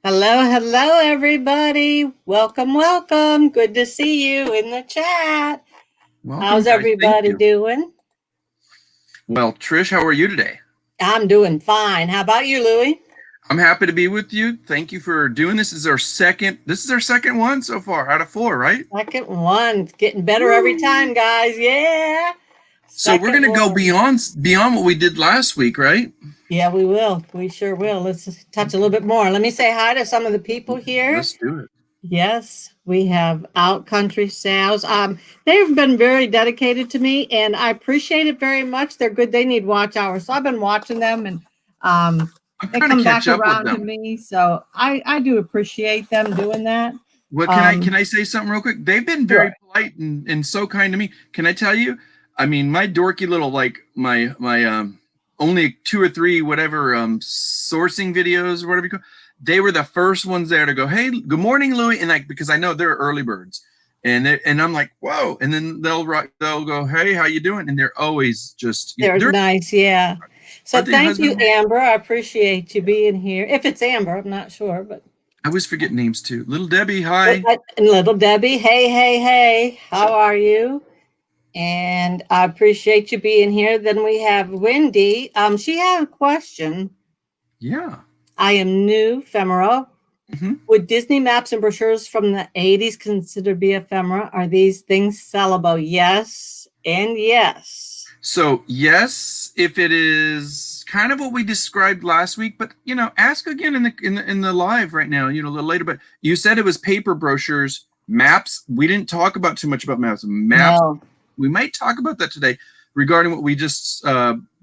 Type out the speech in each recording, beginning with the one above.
Hello, hello, everybody. Welcome, welcome. Good to see you in the chat. Welcome, How's guys. Thank everybody you. doing? Well, Trish, how are you today? I'm doing fine. How about you, Louie? I'm happy to be with you. Thank you for doing this. This is our second one so far out of 4, right? Second one. It's getting better every time, guys. Yeah. So we're going to go beyond what we did last week, right? Yeah, we will. We sure will. Let's just touch a little bit more. Let me say hi to some of the people here. Let's do it. Yes, we have Out Country Sales. They've been very dedicated to me, and I appreciate it very much. They're good. They need watch hours, so I've been watching them, and they come back around to me. So I do appreciate them doing that. What can I say something real quick? They've been very polite and so kind to me. Can I tell you? I mean, my dorky little my only 2 or 3 whatever sourcing videos or whatever you call. They were the first ones there to go, hey, good morning, Louie, and because I know they're early birds, and I'm like, whoa, and then they'll go, hey, how you doing? And they're always just they're nice, yeah. So thank you, Amber. I appreciate you being here. If it's Amber, I'm not sure, but I always forget names too. Little Debbie, hi. And Little Debbie, hey, how are you? And I appreciate you being here. Then we have Wendy. She had a question. Yeah. I am new, ephemera. Mm-hmm. Would Disney maps and brochures from the 80s considered be ephemera? Are these things sellable? Yes and yes. So yes, if it is kind of what we described last week, but ask again in the live right now, a little later. But you said it was paper brochures, maps. We didn't talk about too much about maps. No. We might talk about that today regarding what we just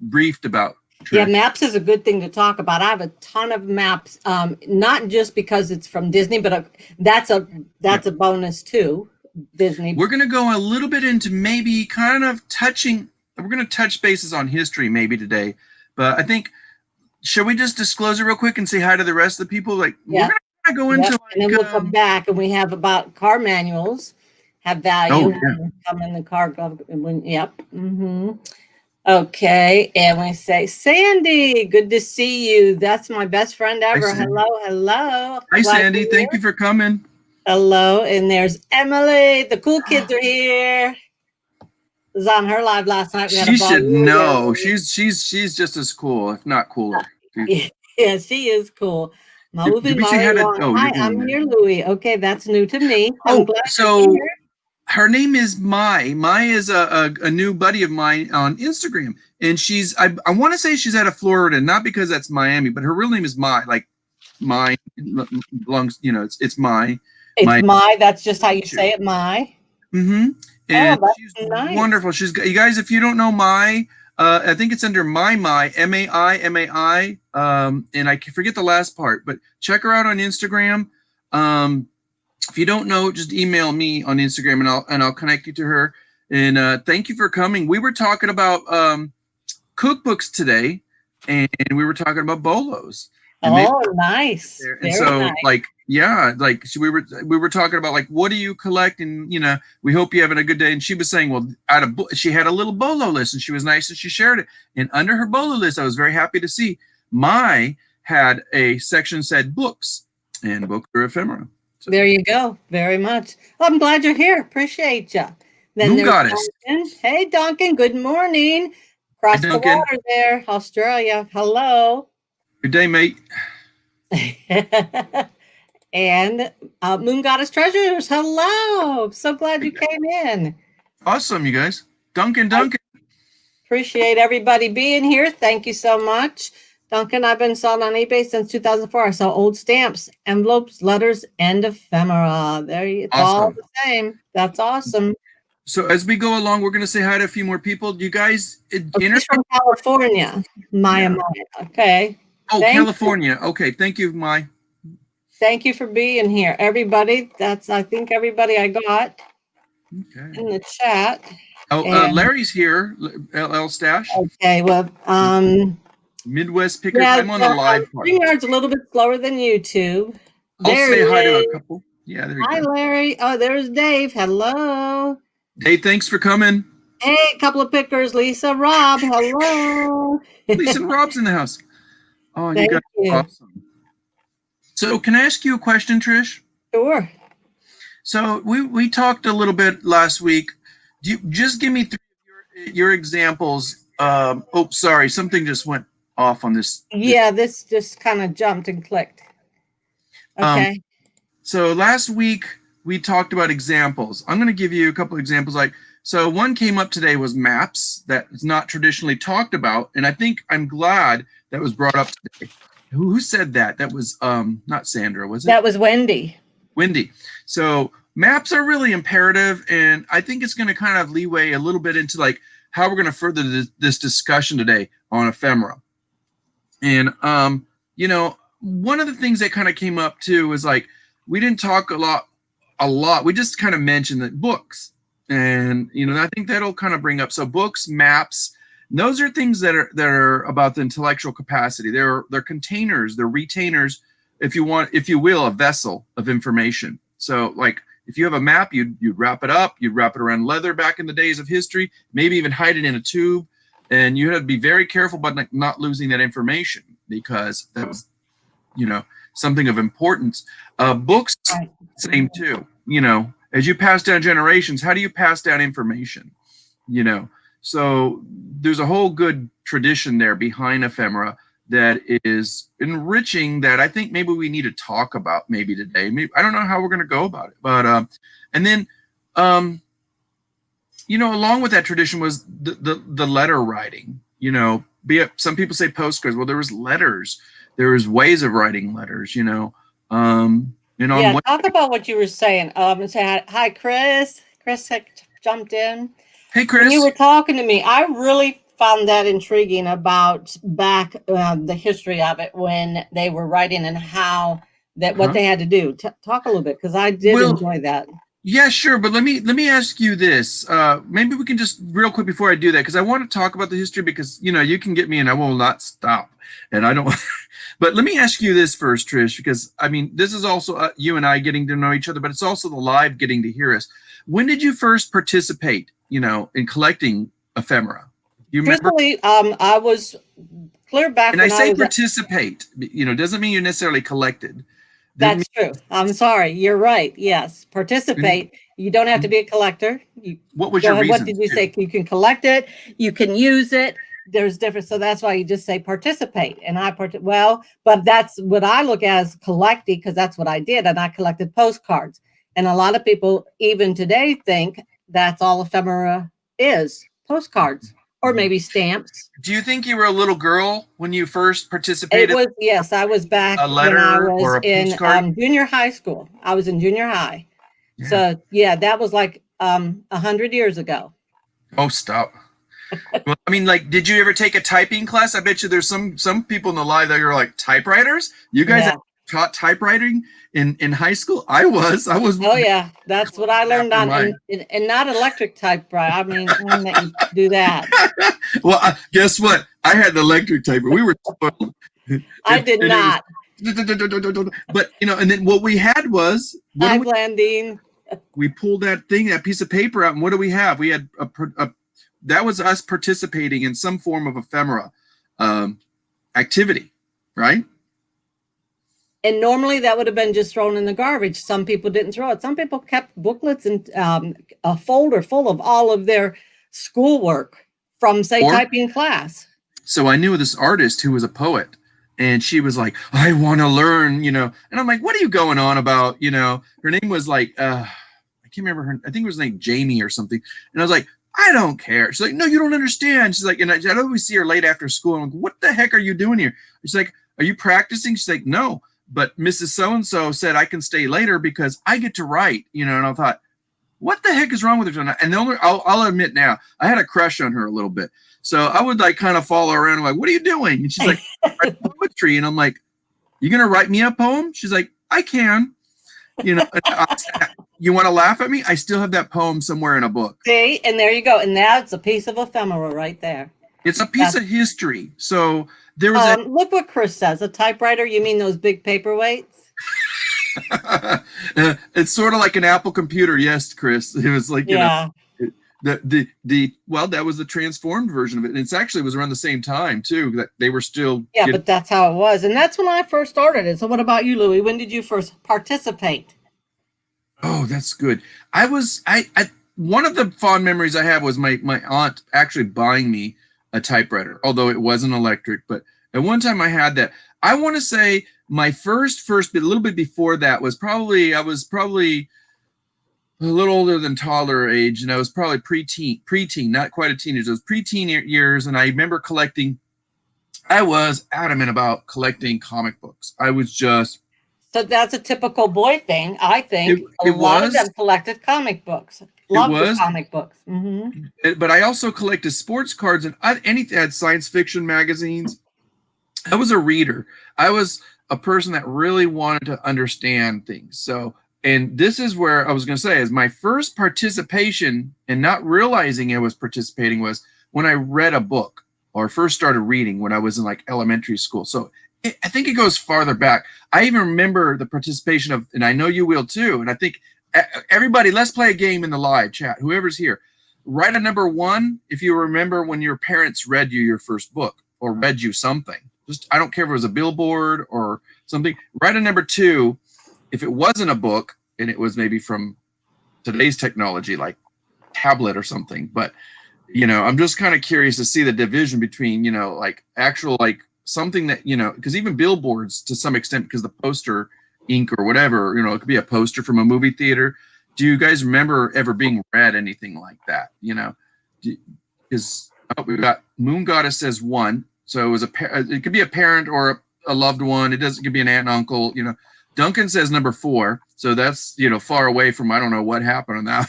briefed about. Trish. Yeah, maps is a good thing to talk about. I have a ton of maps, not just because it's from Disney, but that's a bonus too. Disney. We're going to go a little bit into maybe kind of we're going to touch bases on history maybe today, but I think, should we just disclose it real quick and say hi to the rest of the people? We're going to go into and then we'll come back, and we have about car manuals have value. Come in the car. Yep. Mm-hmm. Okay, and we say, Sandy, good to see you. That's my best friend ever. Hello. Hi, Sandy. Thank you for coming. Hello, and there's Emily. The cool kids are here. Was on her live last night. She should know. She's just as cool, if not cooler. Yeah, she is cool. Hi, I'm here, Louie. Okay, that's new to me. So her name is Mai. Mai is a new buddy of mine on Instagram, and she's I want to say she's out of Florida, not because that's Miami, but her real name is Mai. Like Mai belongs, it's Mai. It's Mai. That's just how you say it, Mai. Mm-hmm. And she's wonderful. She's got, you guys, if you don't know Mai, I think it's under Mai, M-A-I, and I forget the last part, but check her out on Instagram. If you don't know, just email me on Instagram and I'll connect you to her. And thank you for coming. We were talking about cookbooks today, and we were talking about bolos. Nice. And so nice. We were talking about what do you collect, and we hope you're having a good day. And she was saying, well, she had a little bolo list, and she was nice and she shared it. And under her bolo list, I was very happy to see Mai had a section said books, and books are ephemera. So. There you go. Very much. Well, I'm glad you're here. Appreciate you. Then there's Duncan. Hey, Duncan. Good morning. Across the water there, Australia. Hello. Good day, mate. And Moon Goddess Treasures. Hello. So glad you came in. Awesome, you guys. Duncan. Appreciate everybody being here. Thank you so much. Duncan, I've been selling on eBay since 2004. I sell old stamps, envelopes, letters, and ephemera. It's all the same. That's awesome. So as we go along, we're going to say hi to a few more people. You guys, she's from California, Maya. Okay. Oh, California. Okay. Thank you, Mai. Thank you for being here, everybody. I think everybody I got in the chat. Oh, Larry's here. LL Stash. Okay. Well, Midwest Pickers. I'm on the live part. StreamYard's a little bit slower than YouTube. I'll say hi to a couple. Yeah, there you go. Hi, Larry. Oh, there's Dave. Hello. Hey, thanks for coming. Hey, a couple of pickers. Lisa, Rob. Hello. Lisa and Rob's in the house. Oh, you guys are awesome. So can I ask you a question, Trish? Sure. So we talked a little bit last week. Do you just give me three of your examples? Oh, sorry, something just went off on this. Yeah, this just kind of jumped and clicked. Okay. So last week we talked about examples. I'm going to give you a couple examples. So one came up today was maps that is not traditionally talked about, and I think I'm glad that was brought up today. Who said that? That was not Sandra, was it? That was Wendy. Wendy. So maps are really imperative, and I think it's going to kind of leeway a little bit into like how we're going to further this discussion today on ephemera. And you know, one of the things that kind of came up too was like we didn't talk a lot. We just kind of mentioned that books, and you know, I think that'll kind of bring up so books, maps. Those are things that are about the intellectual capacity. They're containers, they're retainers, if you will, a vessel of information. So like if you have a map, you'd wrap it up, you'd wrap it around leather back in the days of history, maybe even hide it in a tube, and you had to be very careful about not losing that information because that was, you know, something of importance. Books, same too. You know, as you pass down generations, how do you pass down information? You know, so there's a whole good tradition there behind ephemera that is enriching that I think maybe we need to talk about maybe today. Maybe, I don't know how we're going to go about it, but and then you know, along with that tradition was the letter writing. You know, some people say postcards. Well, there was letters. There was ways of writing letters. You know, and yeah. Talk about what you were saying. Say hi, Chris. Chris had jumped in. Hey, Chris. When you were talking to me, I really found that intriguing about back the history of it when they were writing and how that what they had to do. Talk a little bit because I did enjoy that. Yeah, sure. But let me ask you this. Maybe we can just real quick before I do that, because I want to talk about the history because, you know, you can get me and I will not stop. And I don't. But let me ask you this first, Trish, because I mean, this is also you and I getting to know each other, but it's also the live getting to hear us. When did you first participate, you know, in collecting ephemera? You remember? I was clear back. And I say participate, you know, doesn't mean you necessarily collected. That's true. I'm sorry. You're right. Yes. Participate. You don't have to be a collector. What was your reason? What did you say? You can collect it. You can use it. There's different. So that's why you just say participate. And but that's what I look at as collecting because that's what I did. And I collected postcards. And a lot of people even today think that's all ephemera is, postcards. Or maybe stamps. Do you think you were a little girl when you first participated? Yes, I was back a letter when I was or a in junior high school. I was in junior high. Yeah. So yeah, that was like 100 years ago. Oh, stop. Well, I mean, like, did you ever take a typing class? I bet you there's some people in the live that are like typewriters. You guys taught typewriting in high school? I was. Oh yeah, that's what I learned on, and not electric typewriter. I mean, when that you do that. Well, guess what? I had an electric typewriter. We were spoiled. I did not. But you know, and then what we had was landing. We pulled that piece of paper out, and what do we have? We had that was us participating in some form of ephemera activity, right? And normally that would have been just thrown in the garbage. Some people didn't throw it. Some people kept booklets and a folder full of all of their schoolwork from, say, typing class. So I knew this artist who was a poet, and she was like, I want to learn, you know. And I'm like, what are you going on about? You know, her name was like, I can't remember her. I think it was named Jamie or something. And I was like, I don't care. She's like, no, you don't understand. She's like, and I always see her late after school. I'm like, what the heck are you doing here? She's like, are you practicing? She's like, no. But Mrs. So-and-so said I can stay later because I get to write, you know. And I thought, what the heck is wrong with her? And I'll admit now, I had a crush on her a little bit. So I would like kind of follow her around. I'm like, what are you doing? And she's like, write poetry. And I'm like, you going to write me a poem? She's like, I can. You know, you want to laugh at me? I still have that poem somewhere in a book. See, and there you go. And that's a piece of ephemera right there. It's a piece of history. So there was look what Chris says. A typewriter? You mean those big paperweights? It's sort of like an Apple computer. Yes, Chris. It was like, you know, Well, that was the transformed version of it. And it's actually was around the same time too, that they were still. Yeah, but that's how it was. And that's when I first started it. So what about you, Louie? When did you first participate? Oh, that's good. I one of the fond memories I have was my aunt actually buying me a typewriter, although it wasn't electric. But at one time I had that. I want to say my first bit, a little bit before that, was I was probably a little older than toddler age, and I was probably preteen, not quite a teenager. It was preteen years, and I remember I was adamant about collecting comic books. I was just. So that's a typical boy thing, I think. A lot of them collected comic books. Loved the comic books. But I also collected sports cards and anything that had science fiction magazines. I was a reader. I was a person that really wanted to understand things. So, and this is where I was going to say is my first participation, and not realizing I was participating, was when I read a book or first started reading when I was in like elementary school. So I think it goes farther back. I even remember the participation of, and I know you will too, and I think everybody, let's play a game in the live chat. Whoever's here, write a number 1 if you remember when your parents read you your first book or read you something. Just, I don't care if it was a billboard or something. Write a number 2 if it wasn't a book and it was maybe from today's technology like tablet or something. But, I'm just kind of curious to see the division between, like actual, like something that, because even billboards to some extent, because the poster ink or whatever, it could be a poster from a movie theater. Do you guys remember ever being read anything like that? Because we've got Moon Goddess says 1. So it was it could be a parent or a loved one. It could be an aunt and uncle, Duncan says number 4. So that's, far away from, I don't know what happened on that.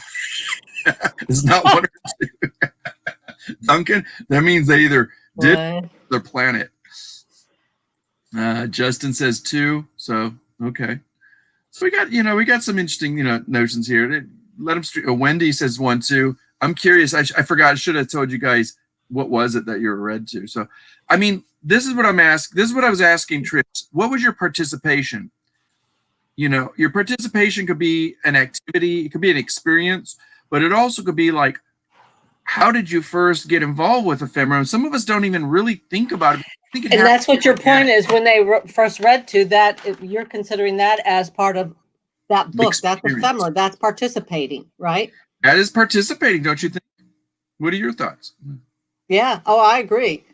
It's not 1 or 2. Duncan, that means they either did their planet. Justin says 2. So, okay. So we got some interesting, notions here. Let them Wendy says 1, 2. I'm curious. I forgot. I should have told you guys what was it that you were read to. So, I mean, this is what I'm asking. This is what I was asking Trish. What was your participation? Your participation could be an activity. It could be an experience, but it also could be like, how did you first get involved with Ephemera? Some of us don't even really think about it. And that's what your point is when they first read to that. You're considering that as part of that book. That's Ephemera. That's participating, right? That is participating, don't you think? What are your thoughts? Yeah. Oh, I agree.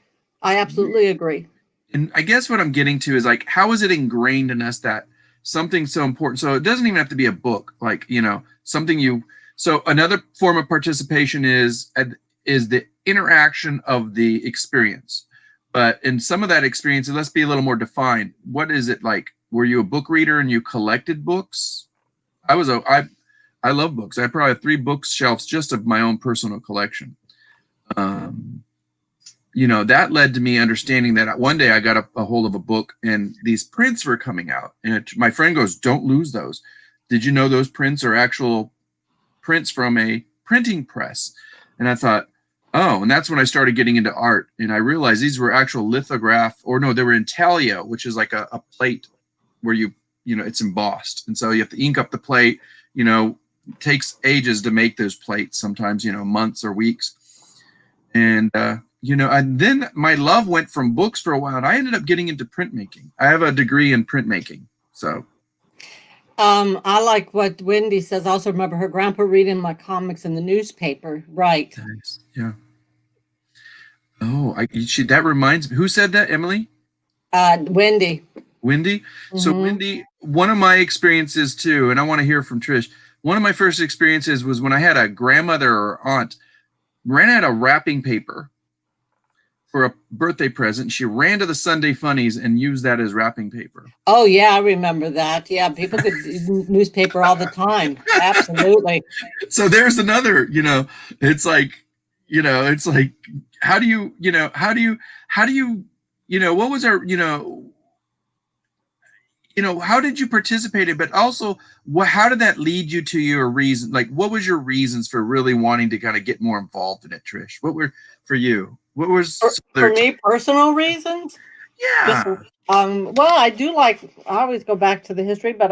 I absolutely agree. And I guess what I'm getting to is like, how is it ingrained in us that something so important? So it doesn't even have to be a book, like, something so another form of participation is the interaction of the experience. But in some of that experience, let's be a little more defined. What is it like? Were you a book reader and you collected books? I love books. I probably have 3 bookshelves just of my own personal collection. That led to me understanding that one day I got a hold of a book and these prints were coming out. And my friend goes, don't lose those. Did you know those prints are actual prints from a printing press? And I thought, oh, and that's when I started getting into art. And I realized these were actual lithograph, or no, they were intaglio, which is like a plate where it's embossed. And so you have to ink up the plate. It takes ages to make those plates, sometimes, months or weeks. And, and then my love went from books for a while, and I ended up getting into printmaking. I have a degree in printmaking. So. I like what Wendy says. I also remember her grandpa reading my comics in the newspaper. Right. Nice. Yeah. Oh, that reminds me. Who said that, Emily? Wendy. Wendy? Mm-hmm. So Wendy, one of my experiences too, and I want to hear from Trish. One of my first experiences was when I had a grandmother or aunt ran out of wrapping paper for a birthday present. She ran to the Sunday Funnies and used that as wrapping paper. Oh yeah, I remember that. Yeah, people could use newspaper all the time. Absolutely. So there's another, it's like, how do you, what was our, how did you participate in, but also how did that lead you to your reason? Like, what was your reasons for really wanting to kind of get more involved in it, Trish? What were for you? What was for me, personal reasons? Yeah. Well, I do I always go back to the history, but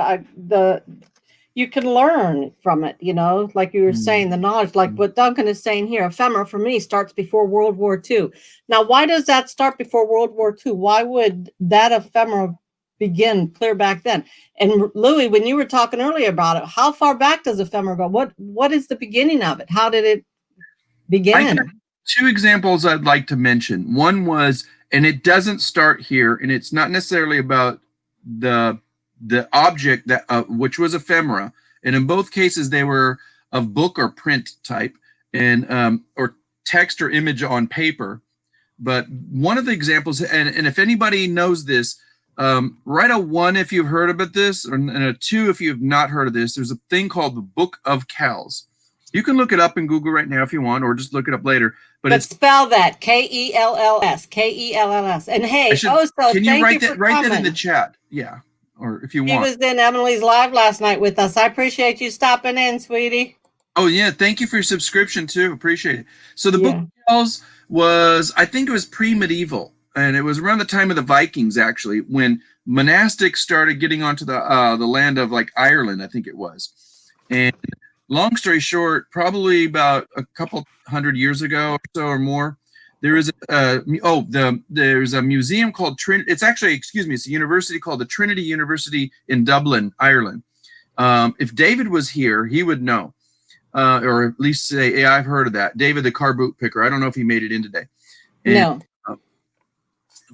you can learn from it, you know, like you were saying, the knowledge, like what Duncan is saying here, ephemera for me starts before World War II. Now, why does that start before World War II? Why would that ephemera begin clear back then? And Louie, when you were talking earlier about it, how far back does ephemera go? What is the beginning of it? How did it begin? I got two examples I'd like to mention. One was, and it doesn't start here, and it's not necessarily about the object that which was ephemera, and in both cases they were of book or print type, and or text or image on paper. But one of the examples, and if anybody knows this, write a 1 if you've heard about this, and a 2 if you've not heard of this. There's a thing called the Book of Kells. You can look it up in Google right now if you want, or just look it up later. But it's, spell that Kells, Kells. And hey, can you write that in the chat? Yeah, or if you want. He was in Emily's live last night with us. I appreciate you stopping in, sweetie. Oh yeah, thank you for your subscription too. Appreciate it. So the Book of Kells was, I think it was pre-medieval, and it was around the time of the Vikings actually, when monastics started getting onto the land of like Ireland, I think it was. And long story short, probably about a couple hundred years ago or so or more, there is there's a museum called Trinity. It's actually, it's a university called the Trinity University in Dublin, Ireland. If David was here, he would know, or at least say, yeah, I've heard of that. David, the car boot picker. I don't know if he made it in today. And, no.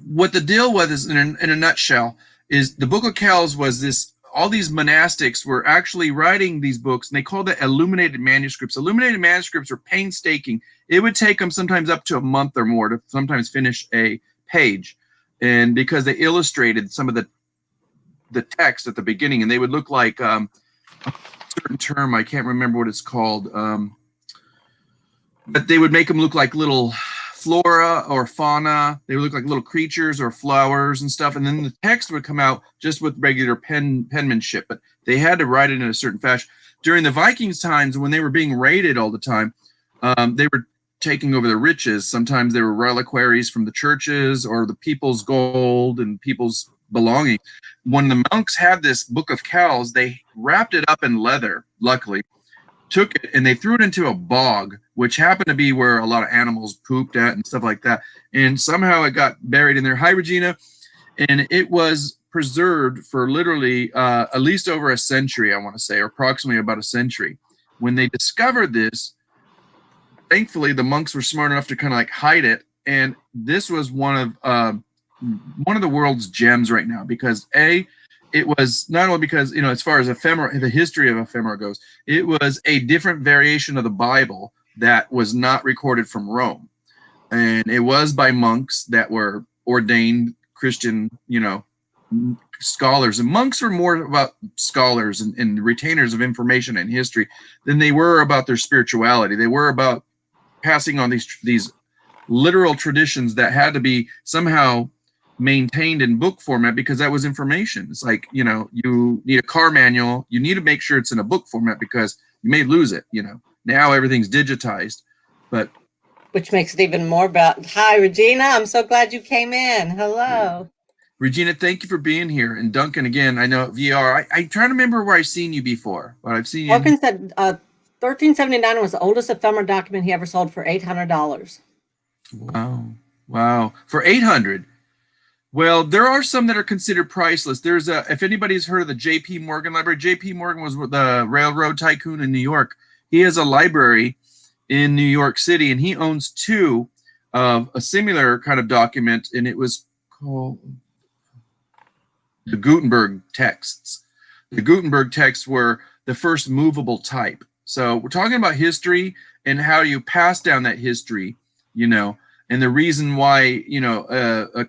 What the deal was is, in a nutshell, is the Book of Kells was this. All these monastics were actually writing these books, and they called it illuminated manuscripts. Illuminated manuscripts were painstaking. It would take them sometimes up to a month or more to sometimes finish a page, and because they illustrated some of the text at the beginning, and they would look like a certain term, I can't remember what it's called, but they would make them look like little flora or fauna. They would look like little creatures or flowers and stuff, and then the text would come out just with regular penmanship, but they had to write it in a certain fashion. During the Vikings times, when they were being raided all the time, they were taking over the riches. Sometimes they were reliquaries from the churches or the people's gold and people's belongings. When the monks had this Book of Kells, they wrapped it up in leather, luckily, took it and they threw it into a bog, which happened to be where a lot of animals pooped at and stuff like that. And somehow it got buried in there. Hi, Regina. And it was preserved for literally at least over a century, I want to say, or approximately about a century. When they discovered this, thankfully the monks were smart enough to kind of like hide it. And this was one of the world's gems right now, because it was not only because, as far as ephemera, the history of ephemera goes, it was a different variation of the Bible that was not recorded from Rome. And it was by monks that were ordained Christian, scholars. And monks were more about scholars and retainers of information and history than they were about their spirituality. They were about passing on these literal traditions that had to be somehow maintained in book format, because that was information. It's like, you need a car manual, you need to make sure it's in a book format because you may lose it. Now everything's digitized, but which makes it even more about. Hi, Regina, I'm so glad you came in. Hello, Regina, thank you for being here. And Duncan, again, I know VR, I'm trying to remember where I've seen you before, but I've seen you. Duncan said 1379 was the oldest ephemera document he ever sold for $800. Wow, for $800. Well, there are some that are considered priceless. There's if anybody's heard of the J.P. Morgan Library, J.P. Morgan was the railroad tycoon in New York. He has a library in New York City, and he owns 2 of a similar kind of document, and it was called the Gutenberg texts. The Gutenberg texts were the first movable type. So we're talking about history and how you pass down that history, and the reason why,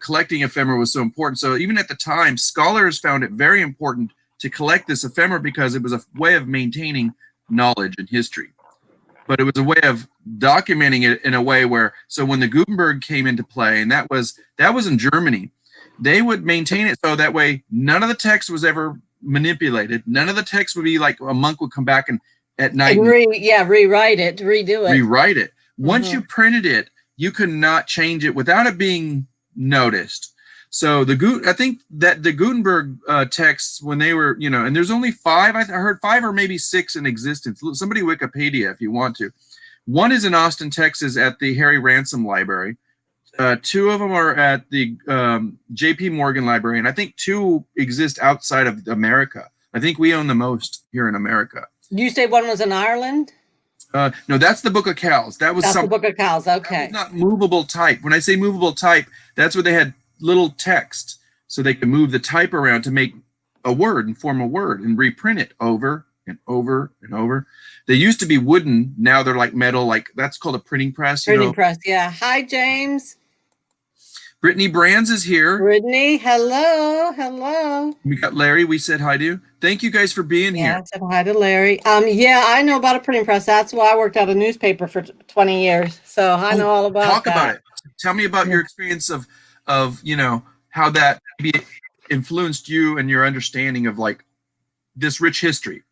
collecting ephemera was so important. So even at the time, scholars found it very important to collect this ephemera because it was a way of maintaining knowledge and history. But it was a way of documenting it in a way where, so when the Gutenberg came into play, and that was in Germany, they would maintain it so that way none of the text was ever manipulated. None of the text would be like a monk would come back and at night rewrite it, rewrite it. Once you printed it, you could not change it without it being noticed. So I think that the Gutenberg texts, when they were, and there's only 5, I heard 5 or maybe 6 in existence. Somebody Wikipedia if you want to. One is in Austin, Texas at the Harry Ransom Library. 2 of them are at the J.P. Morgan Library, and I think 2 exist outside of America. I think we own the most here in America. You say one was in Ireland? No, that's the Book of Kells. That's the Book of Kells. Okay. That was not movable type. When I say movable type, that's where they had little text, so they could move the type around to make a word and form a word and reprint it over and over and over. They used to be wooden. Now they're like metal. Like that's called a printing press. Printing press. Yeah. Hi, James. Brittany Brands is here. Brittany, hello, hello. We got Larry. We said hi to. Thank you guys for being here. I said hi to Larry. Yeah, I know about a printing press. That's why I worked at a newspaper for 20 years. So I know all about Talk that. about it. Tell me about your experience of how that maybe influenced you and your understanding of like this rich history.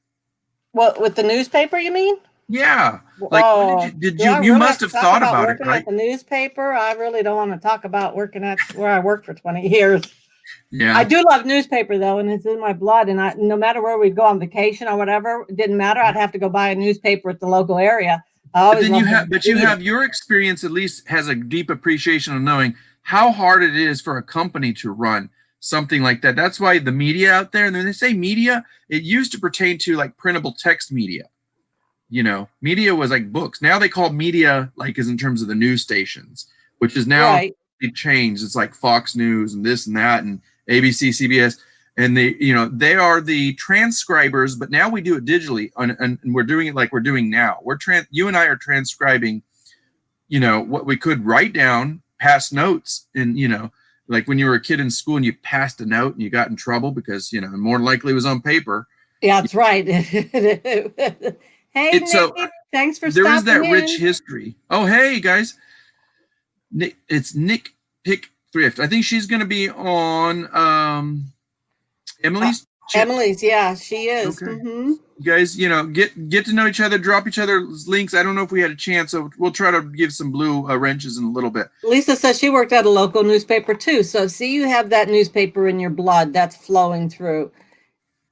What, with the newspaper, you mean? Yeah. Like, you must have thought about it, right? At the newspaper, I really don't want to talk about working at where I worked for 20 years. Yeah. I do love newspaper though, and it's in my blood. And no matter where we'd go on vacation or whatever, it didn't matter. I'd have to go buy a newspaper at the local area. But you have your experience at least has a deep appreciation of knowing how hard it is for a company to run something like that. That's why the media out there, and when they say media, it used to pertain to like printable text media. Media was like books. Now they call media like is in terms of the news stations, which is now changed. It's like Fox News and this and that and ABC, CBS, and they are the transcribers. But now we do it digitally, and we're doing it like we're doing now. You and I are transcribing, what we could write down, pass notes, and like when you were a kid in school and you passed a note and you got in trouble because more than likely it was on paper. Yeah, that's right. Hey, Nick, thanks for stopping in. There is that rich history. Oh, hey, guys. It's Nick Pick Thrift. I think she's going to be on Emily's. Emily's, yeah, she is. Okay. Mm-hmm. You guys, get to know each other, drop each other's links. I don't know if we had a chance, so we'll try to give some blue wrenches in a little bit. Lisa says she worked at a local newspaper too. So see, you have that newspaper in your blood that's flowing through.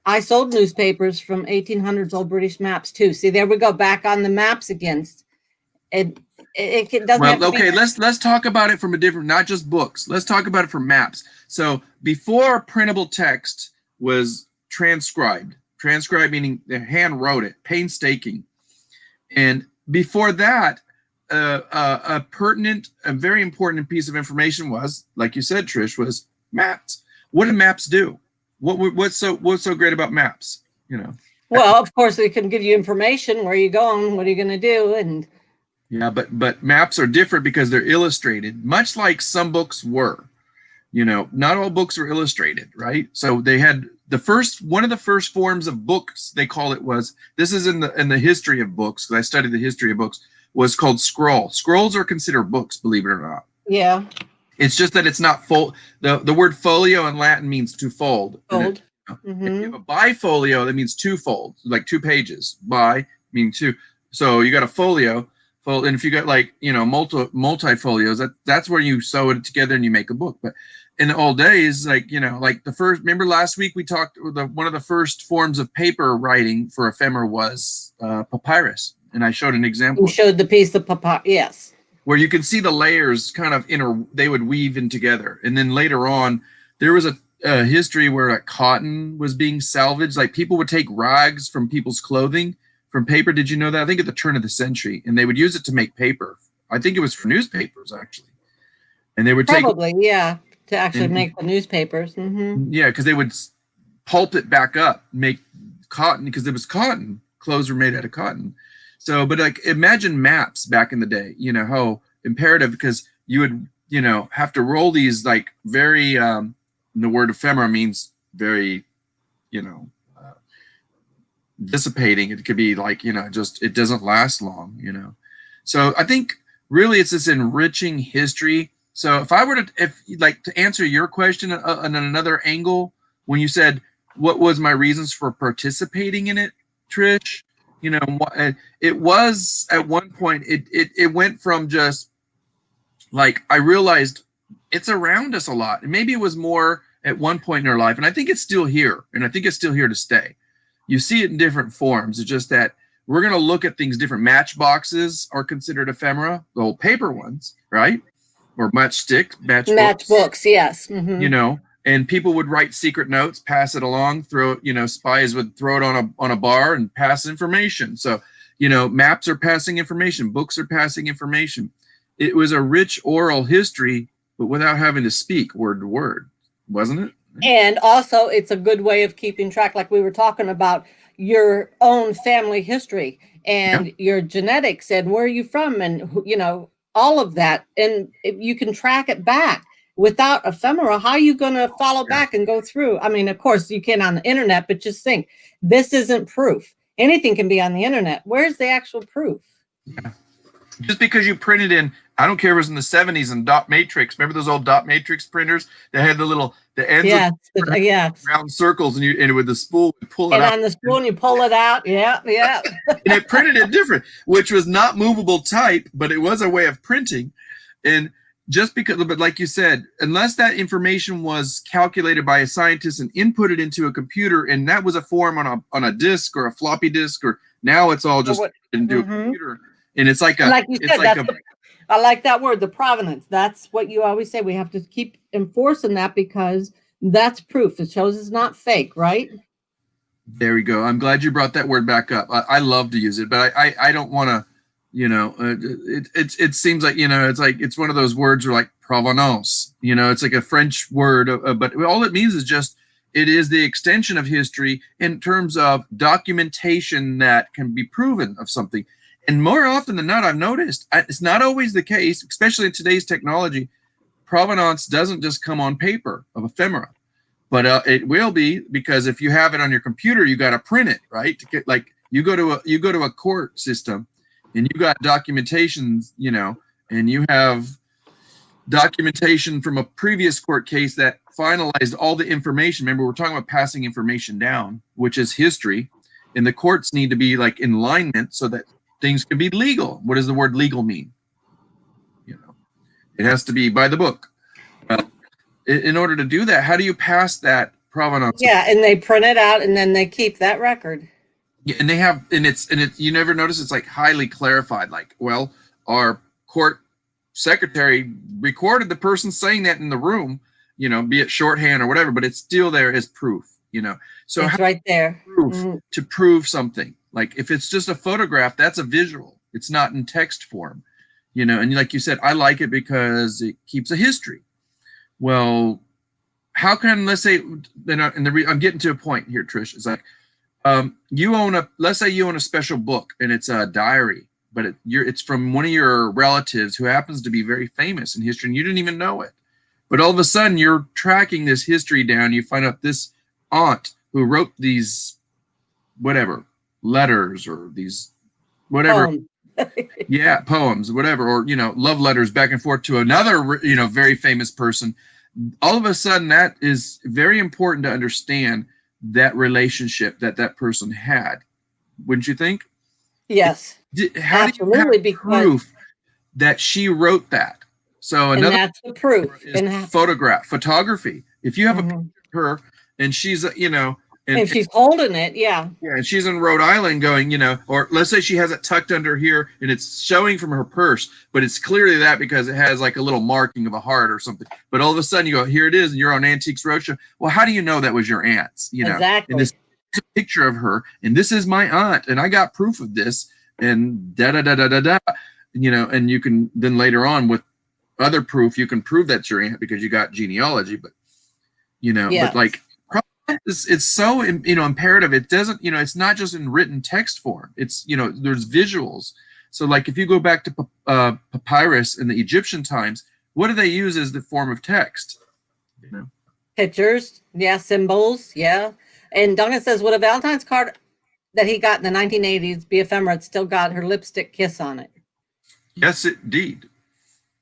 I sold newspapers from 1800s old British maps too. See, there we go, back on the maps again. It doesn't. Well, okay, let's talk about it from a different, not just books. Let's talk about it from maps. So before printable text was transcribed meaning the hand wrote it, painstaking, and before that, a very important piece of information was, like you said, Trish, was maps. What do maps do? What's so great about maps? Well, of course, they can give you information. Where are you going? What are you going to do? And yeah, but maps are different because they're illustrated, much like some books were. Not all books are illustrated, right? So they had one of the first forms of books, they call it, was, this is in the history of books, because I studied the history of books, was called scroll. Scrolls are considered books, believe it or not. Yeah. It's just that it's not fold. The word folio in Latin means to fold. Fold. If you have a bifolio, that means twofold, like 2 pages. Bi meaning 2. So you got a folio, and if you got like multifolios, that's where you sew it together and you make a book. But in the old days, like the first. Remember last week we talked. One of the first forms of paper writing for ephemera was papyrus, and I showed an example. You showed the piece of papyrus, yes. Where you can see the layers kind of they would weave in together. And then later on, there was a history where cotton was being salvaged. Like people would take rags from people's clothing from paper. Did you know that? I think at the turn of the century, and they would use it to make paper. I think it was for newspapers actually. And they would to actually make the newspapers. Mm-hmm. Yeah, because they would pulp it back up, make cotton, because it was cotton. Clothes were made out of cotton. So, but like imagine maps back in the day, how imperative, because you would, have to roll these like very, the word ephemera means very, dissipating. It could be like, just, it doesn't last long, So I think really it's this enriching history. So if to answer your question on another angle, when you said, what was my reasons for participating in it, Trish? It was at one point, it went from just like, I realized it's around us a lot. And maybe it was more at one point in our life, and I think it's still here, and I think it's still here to stay. You see it in different forms. It's just that we're going to look at things different. Matchboxes are considered ephemera, the old paper ones, right? Or matchbooks, yes. Mm-hmm. You know, and people would write secret notes, pass it along, throw it, you know, spies would throw it on a bar and pass information. So, you know, maps are passing information, books are passing information. It was a rich oral history, but without having to speak word to word, wasn't it? And also, it's a good way of keeping track, like we were talking about, your own family history and your genetics and where are you from and, you know, all of that. And if you can track it back. Without ephemera, how are you going to follow back and go through? I mean, of course, you can on the internet, but just think, this isn't proof. Anything can be on the internet. Where's the actual proof? Yeah. Just because you printed in, I don't care if it was in the 70s and dot matrix. Remember those old dot matrix printers that had the ends of round circles, and with the spool would pull it out. And on the spool, and you pull it out. Yeah. And it printed it different, which was not movable type, but it was a way of printing. And just because, but like you said, unless that information was calculated by a scientist and inputted into a computer, and that was a form on a disk or a floppy disk, or now it's all just into a computer, and it's like you said, I like that word, the provenance. That's what you always say. We have to keep enforcing that because that's proof. It shows it's not fake, right? There we go. I'm glad you brought that word back up. I love to use it, but I don't want to. You know, it seems like, you know, it's one of those words where like provenance, you know, it's like a French word, but all it means is just, it is the extension of history in terms of documentation that can be proven of something. And more often than not, I've noticed, it's not always the case, especially in today's technology. Provenance doesn't just come on paper of ephemera, but it will be, because if you have it on your computer, you got to print it, right? To get, like, you go to a court system, and you got documentation, you know, and you have documentation from a previous court case that finalized all the information. Remember, we're talking about passing information down, which is history, and the courts need to be like in alignment so that things can be legal. What does the word legal mean? You know, it has to be by the book. Well, in order to do that, how do you pass that provenance? Yeah, and they print it out, and then they keep that record. Yeah, and they have, and it's you never notice it's like highly clarified. Like, well, our court secretary recorded the person saying that in the room, you know, be it shorthand or whatever, but it's still there as proof, you know. So it's right there. Proof to prove something. Like if it's just a photograph, that's a visual. It's not in text form, you know. And like you said, I like it because it keeps a history. Well, how can, let's say, I'm getting to a point here, Trish. It's like, let's say you own a special book and it's a diary, but it's from one of your relatives who happens to be very famous in history and you didn't even know it. But all of a sudden you're tracking this history down. You find out this aunt who wrote these, whatever, letters or these, whatever. Poems, whatever, or, you know, love letters back and forth to another, you know, very famous person. All of a sudden that is very important to understand, that relationship that person had, wouldn't you think? Yes, how absolutely. Do you have proof that she wrote that? So another, and that's the proof. Is photography. If you have a picture of her and she's, you know, and she's holding it, and she's in Rhode Island going, you know, or let's say she has it tucked under here and it's showing from her purse, but it's clearly that because it has like a little marking of a heart or something. But all of a sudden you go, here it is, and you're on Antiques Roadshow. Well, how do you know that was your aunt's? You know, exactly. And this is a picture of her, and this is my aunt, and I got proof of this, and da da da da da da. You know, and you can then later on with other proof, you can prove that's your aunt because you got genealogy. But you know, but like. It's so, you know, imperative. It doesn't, you know, it's not just in written text form. It's, you know, there's visuals. So like if you go back to papyrus in the Egyptian times, what do they use as the form of text? You know, pictures, symbols, And Duncan says, would a Valentine's card that he got in the 1980s be ephemera? It's still got her lipstick kiss on it. Yes, indeed.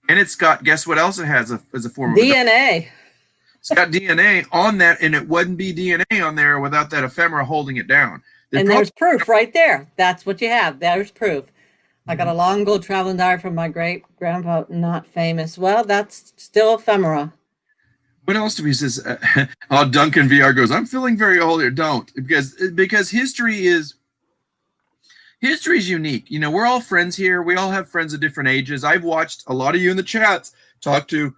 And it's got, guess what else it has as a form of DNA. It's got DNA on that, and it wouldn't be DNA on there without that ephemera holding it down. And there's proof right there. That's what you have. There's proof. I got a long ago traveling diary from my great grandpa, not famous. Well, that's still ephemera. What else do we say? Oh, Duncan VR goes, I'm feeling very old here. Don't, because history is unique. You know, we're all friends here. We all have friends of different ages. I've watched a lot of you in the chats talk to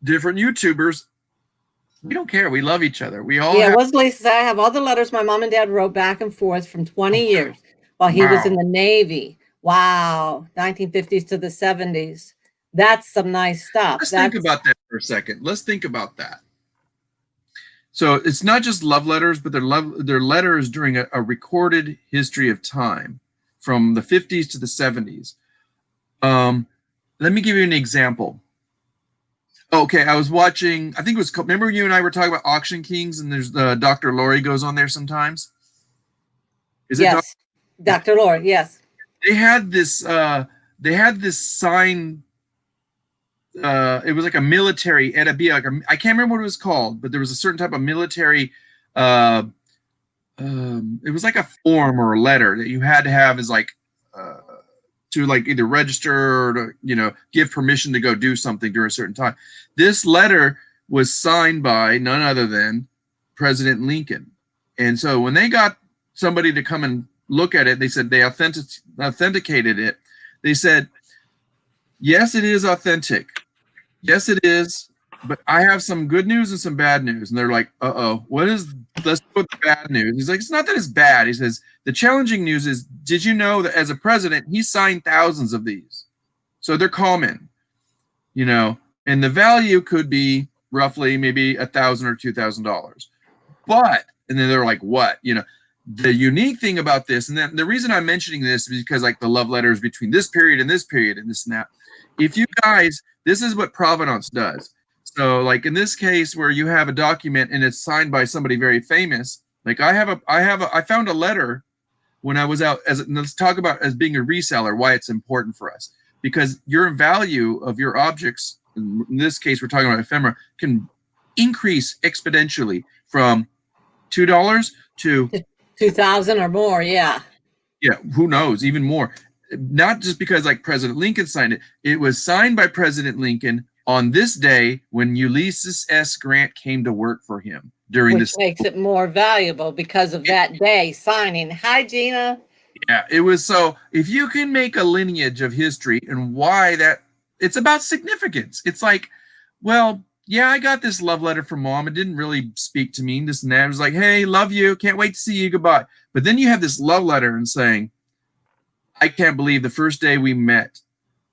different YouTubers. We don't care. We love each other. We all Wesley says, I have all the letters my mom and dad wrote back and forth from 20 years while he was in the Navy. Wow. 1950s to the 70s. That's some nice stuff. Let's think about that for a second. Let's think about that. So it's not just love letters, but they're letters during a recorded history of time from the 50s to the 70s. Let me give you an example. Okay, I was watching, I think it was, remember you and I were talking about Auction Kings, and there's Dr. Laurie goes on there sometimes? Yes, Dr. Laurie, yes. They had this sign, it was like a military, it'd be like I can't remember what it was called, but there was a certain type of military, it was like a form or a letter that you had to have as like, to like either register or to, you know, give permission to go do something during a certain time. This letter was signed by none other than President Lincoln. And so when they got somebody to come and look at it, they said they authenticated it. They said, yes, it is authentic. Yes, it is. But I have some good news and some bad news. And they're like, let's put the bad news. He's like, it's not that it's bad. He says, the challenging news is, did you know that as a president, he signed thousands of these? So they're common, you know, and the value could be roughly maybe $1,000 or $2,000. But, and then they're like, what? You know, the unique thing about this, and then the reason I'm mentioning this is because like the love letters between this period and this period and this and that. If you guys, this is what provenance does. So like in this case where you have a document and it's signed by somebody very famous, like I found a letter when I was out let's talk about as being a reseller, why it's important for us, because your value of your objects, in this case, we're talking about ephemera, can increase exponentially from $2 to 2,000 or more. Yeah. Yeah. Who knows? Even more. Not just because like President Lincoln signed it. It was signed by President Lincoln on this day when Ulysses S. Grant came to work for him during this. Which makes it more valuable because of that day signing. Hi, Gina. Yeah, it was. So if you can make a lineage of history and why that, it's about significance. It's like, well, yeah, I got this love letter from mom. It didn't really speak to me, this and that. It was like, hey, love you. Can't wait to see you. Goodbye. But then you have this love letter and saying, I can't believe the first day we met.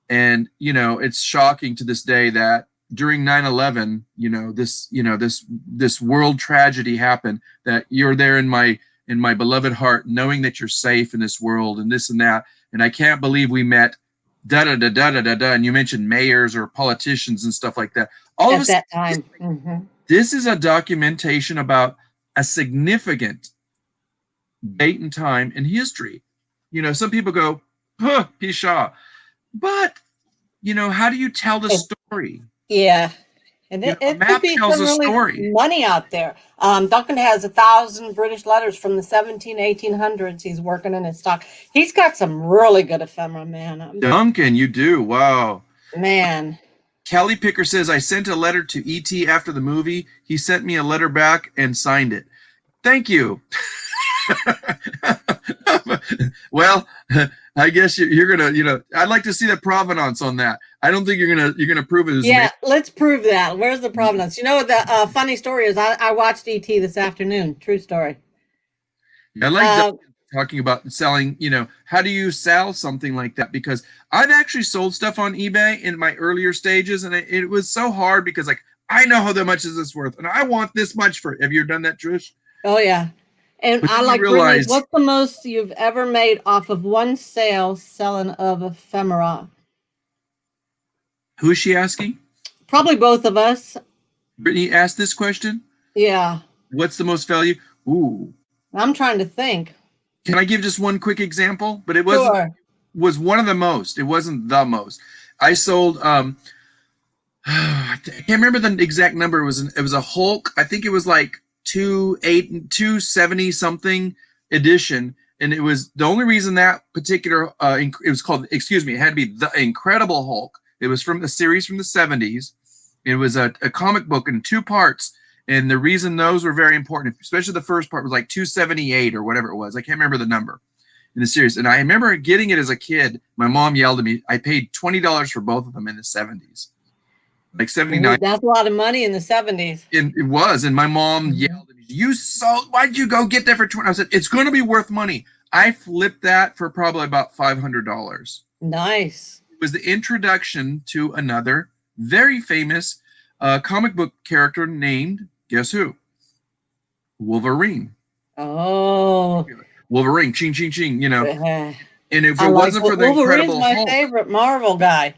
And, you know, it's shocking to this day that during 9/11, this world tragedy happened, that you're there in my beloved heart, knowing that you're safe in this world and this and that. And I can't believe we met da-da-da-da-da-da-da. And you mentioned mayors or politicians and stuff like that. All at that time. Mm-hmm. This is a documentation about a significant date and time in history. You know, some people go, huh, Pisha. But, you know, how do you tell the story? Yeah. And it could be some really money out there. Duncan has 1,000 British letters from the 1800s. He's working in his stock. He's got some really good ephemera, man. Duncan, you do. Wow. Man. Kelly Picker says, I sent a letter to E.T. after the movie. He sent me a letter back and signed it. Thank you. Well, I guess you're gonna, you know, I'd like to see the provenance on that. I don't think you're gonna prove it. Yeah, let's prove that. Where's the provenance? You know what the funny story is? I watched E.T. this afternoon. True story. I like talking about selling. You know, how do you sell something like that? Because I've actually sold stuff on eBay in my earlier stages, and it was so hard because like I know how much is this worth, and I want this much for it. Have you ever done that, Trish? Oh yeah. And I like Brittany's, what's the most you've ever made off of one sale selling of ephemera? Who is she asking? Probably both of us. Brittany asked this question? Yeah. What's the most value? Ooh. I'm trying to think. Can I give just one quick example? But it was one of the most. It wasn't the most. I sold I can't remember the exact number. It was a Hulk. I think it was like 270 something edition, and it was the only reason that particular it was called, excuse me, it had to be The Incredible Hulk. It was from the series from the 70s. It was a comic book in 2 parts, and the reason those were very important, especially the first part, was like 278 or whatever it was. I can't remember the number in the series. And I remember getting it as a kid. My mom yelled at me. I paid $20 for both of them in the 70s. Like 79. That's a lot of money in the 70s. It was. And my mom yelled at me, why'd you go get that for 20? I said, it's going to be worth money. I flipped that for probably about $500. Nice. It was the introduction to another very famous comic book character named, guess who? Wolverine. Oh. Wolverine, ching, ching, ching, you know. And if it wasn't for the Incredible Wolverine's my Hulk, favorite Marvel guy.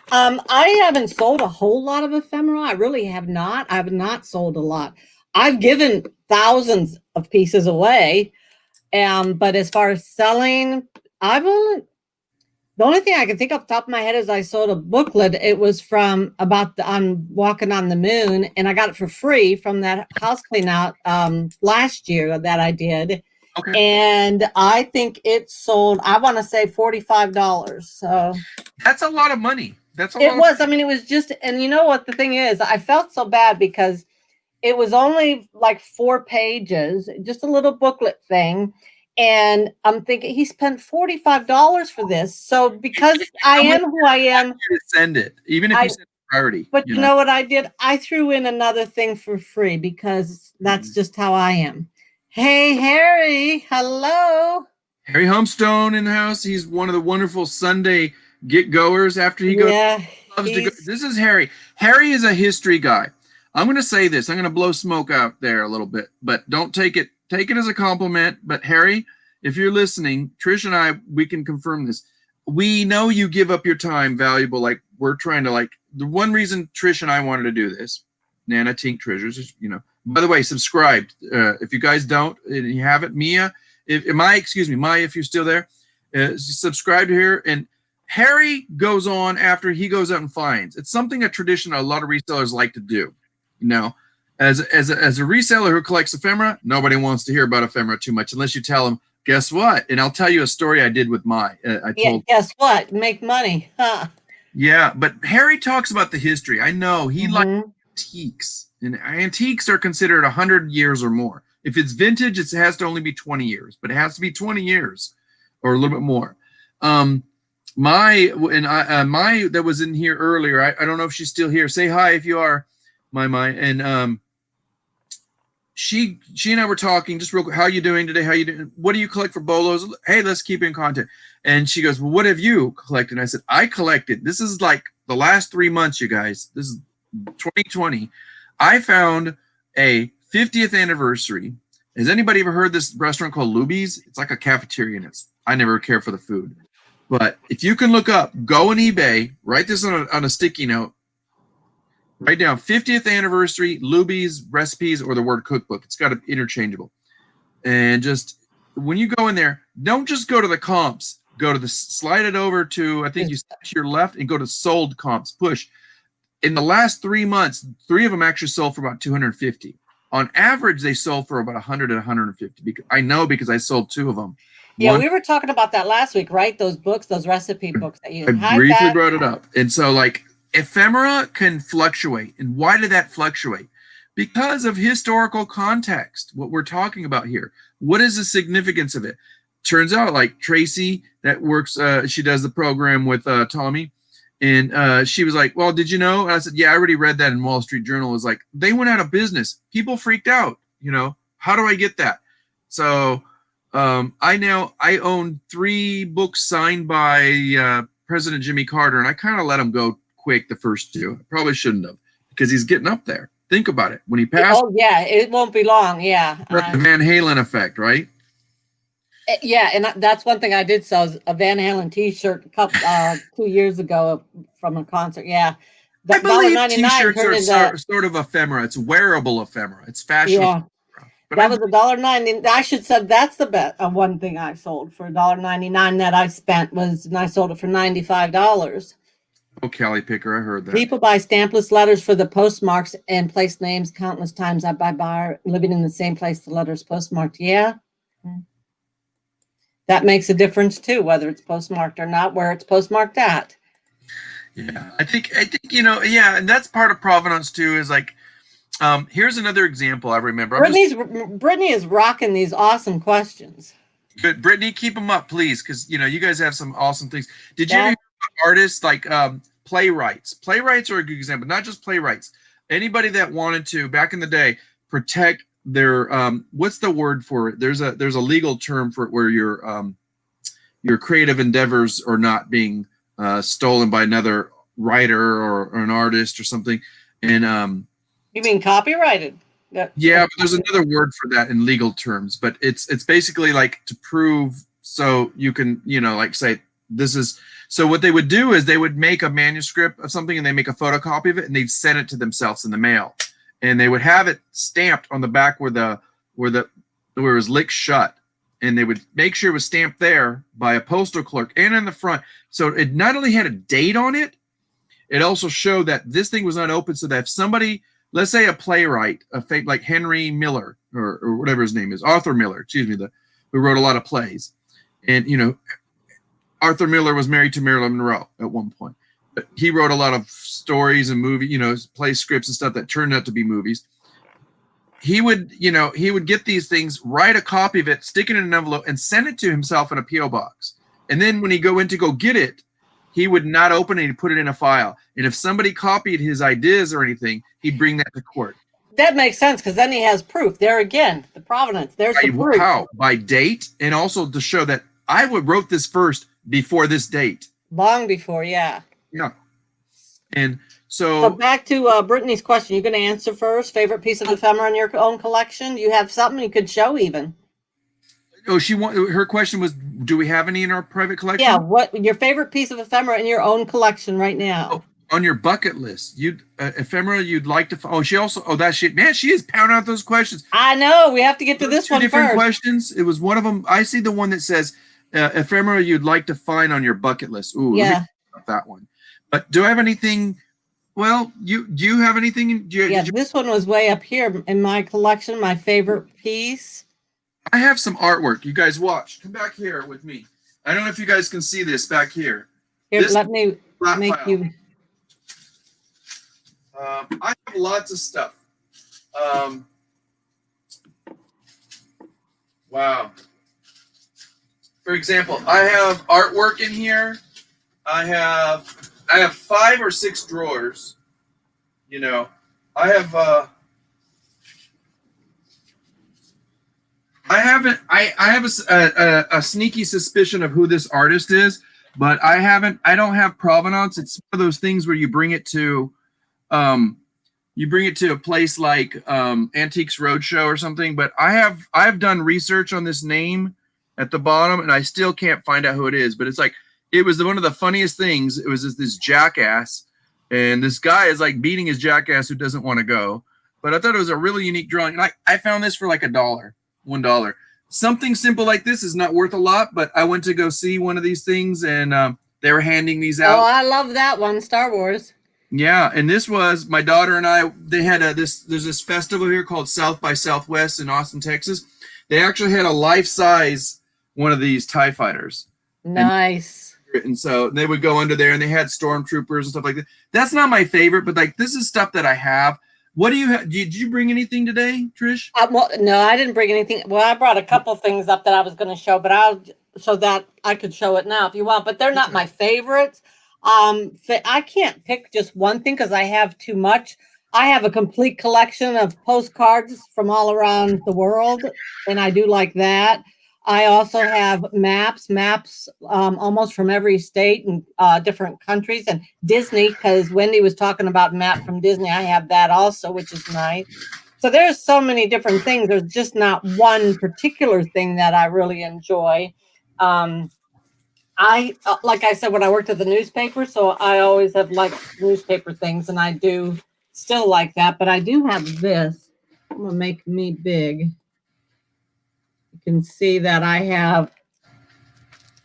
I haven't sold a whole lot of ephemera. I really have not. I have not sold a lot. I've given thousands of pieces away. But as far as selling, the only thing I can think off the top of my head is I sold a booklet. It was from I'm walking on the moon, and I got it for free from that house clean out last year that I did. Okay. And I think it sold, I want to say $45. So that's a lot of money. It was. I mean, it was just, and you know what the thing is, I felt so bad because it was only like 4 pages, just a little booklet thing. And I'm thinking he spent $45 for this. So because I am who I am, send it, even if you send priority. But you know what I did? I threw in another thing for free because that's just how I am. Hey, Harry. Hello. Harry Homestone in the house. He's one of the wonderful Sunday get-goers after he goes. Yeah. Loves to go. This is Harry. Harry is a history guy. I'm going to say this. I'm going to blow smoke out there a little bit, but don't take it as a compliment. But Harry, if you're listening, Trish and I, we can confirm this. We know you give up your time valuable. Like we're trying to the one reason Trish and I wanted to do this, Nana Tink Treasures, is, by the way, subscribe. If you guys don't, and you haven't, Mia, Maya, if you're still there, subscribe here. And Harry goes on after he goes out and finds. It's something, a tradition a lot of resellers like to do. As a reseller who collects ephemera, nobody wants to hear about ephemera too much unless you tell them, guess what? And I'll tell you a story I did with guess what? Make money. Huh? Yeah, but Harry talks about the history. I know he likes antiques, and antiques are considered 100 years or more. If it's vintage, it has to only be 20 years, but it has to be 20 years or a little bit more. My that was in here earlier. I don't know if she's still here. Say hi if you are, my. And she and I were talking just real quick. How you doing today? How you doing? What do you collect for bolos? Hey, let's keep in contact. And she goes, well, what have you collected? And I said, I collected. This is like the last 3 months, you guys. This is 2020. I found a 50th anniversary. Has anybody ever heard this restaurant called Luby's? It's like a cafeteria, and I never care for the food. But if you can look up, go on eBay, write this on a sticky note, write down 50th anniversary, Luby's recipes, or the word cookbook. It's got it interchangeable. And just when you go in there, don't just go to the comps. Go to slide it over to, I think you to your left, and go to sold comps, push. In the last 3 months, 3 of them actually sold for about 250. On average, they sold for about 100 and 150. I know because I sold 2 of them. Yeah, we were talking about that last week, right? Those books, those recipe books that you I briefly brought it up. And so ephemera can fluctuate. And why did that fluctuate? Because of historical context, what we're talking about here. What is the significance of it? Turns out Tracy that works, she does the program with Tommy. And she was like, well, did you know? And I said, yeah, I already read that in Wall Street Journal. It was like, they went out of business. People freaked out, how do I get that? So I own 3 books signed by President Jimmy Carter, and I kind of let him go quick the first 2. I probably shouldn't have, because he's getting up there. Think about it. When he passed. Oh, yeah, it won't be long. Yeah. The Van Halen effect, right? Yeah, and that's one thing I did sell, is a Van Halen T-shirt 2 years ago from a concert. Yeah. I believe T-shirts are sort of ephemera. It's wearable ephemera. It's fashion. Yeah. But that was $1.90. I should say that's the best. One thing I sold for $1.99 that I spent was, and I sold it for $95. Oh, Callie Picker, I heard that. People buy stampless letters for the postmarks and place names countless times. I buy living in the same place the letters postmarked. Yeah. that makes a difference too, whether it's postmarked or not, where it's postmarked at. Yeah, I think yeah, and that's part of provenance too. Is like, here's another example I remember. Brittany is rocking these awesome questions. Good, Brittany, keep them up, please, because you guys have some awesome things. Did you ever hear about artists like playwrights? Playwrights are a good example, not just playwrights. Anybody that wanted to back in the day protect their what's the word for it? There's a legal term for it where your creative endeavors are not being stolen by another writer or an artist or something. And you mean copyrighted? Yeah, but there's another word for that in legal terms, but it's basically like to prove, so you can like say this is. So what they would do is they would make a manuscript of something and they make a photocopy of it and they'd send it to themselves in the mail, and they would have it stamped on the back where it was licked shut, and they would make sure it was stamped there by a postal clerk and in the front. So it not only had a date on it, it also showed that this thing was unopened, so that if somebody, let's say a playwright, like Henry Miller or whatever his name is, Arthur Miller, excuse me, who wrote a lot of plays, and Arthur Miller was married to Marilyn Monroe at one point, but he wrote a lot of stories and play scripts and stuff that turned out to be movies. He would get these things, write a copy of it, stick it in an envelope, and send it to himself in a P.O. box. And then when he went to go get it, he would not open it. He'd put it in a file. And if somebody copied his ideas or anything, he'd bring that to court. That makes sense, because then he has proof. There again, the provenance. There's the proof. How? By date, and also to show that I wrote this first before this date. Long before, yeah. Yeah. And so back to Brittany's question. You're going to answer first. Favorite piece of ephemera in your own collection? Do you have something you could show even? Oh, her question was, do we have any in our private collection? Yeah, what your favorite piece of ephemera in your own collection right now? Oh, on your bucket list, ephemera you'd like to. She is pounding out those questions. I know. We have to get to this one first. 2 different questions. It was one of them. I see the one that says ephemera you'd like to find on your bucket list. Ooh, yeah, that one. But do I have anything? Well, do you have anything? This one was way up here in my collection. My favorite piece. I have some artwork. You guys watch. Come back here with me. I don't know if you guys can see this back here. Here, let me make file. you. I have lots of stuff. Wow. For example, I have artwork in here. I have 5 or 6 drawers. I have a sneaky suspicion of who this artist is, but I don't have provenance. It's one of those things where you bring it to a place like Antiques Roadshow or something. But I've done research on this name at the bottom, and I still can't find out who it is. But it's like, it was one of the funniest things. It was this jackass, and this guy is like beating his jackass who doesn't want to go. But I thought it was a really unique drawing. And I found this for like $1. Something simple like this is not worth a lot, but I went to go see one of these things, and they were handing these out. Oh, I love that one, Star Wars. Yeah, and this was my daughter and I. They had there's this festival here called South by Southwest in Austin, Texas. They actually had a life-size one of these TIE fighters. Nice. And so they would go under there, and they had stormtroopers and stuff like that. That's not my favorite, but like this is stuff that I have. What do you have? Did you bring anything today, Trish? Well, no, I didn't bring anything. Well, I brought a couple things up that I was going to show, but I could show it now if you want, but they're not my favorites. I can't pick just one thing because I have too much. I have a complete collection of postcards from all around the world, and I do like that. I also have maps almost from every state and different countries, and Disney, because Wendy was talking about map from Disney. I have that also, which is nice. So there's so many different things. There's just not one particular thing that I really enjoy. Like I said, when I worked at the newspaper, so I always have liked newspaper things, and I do still like that. But I do have this. I'm going to make me big. You can see that I have,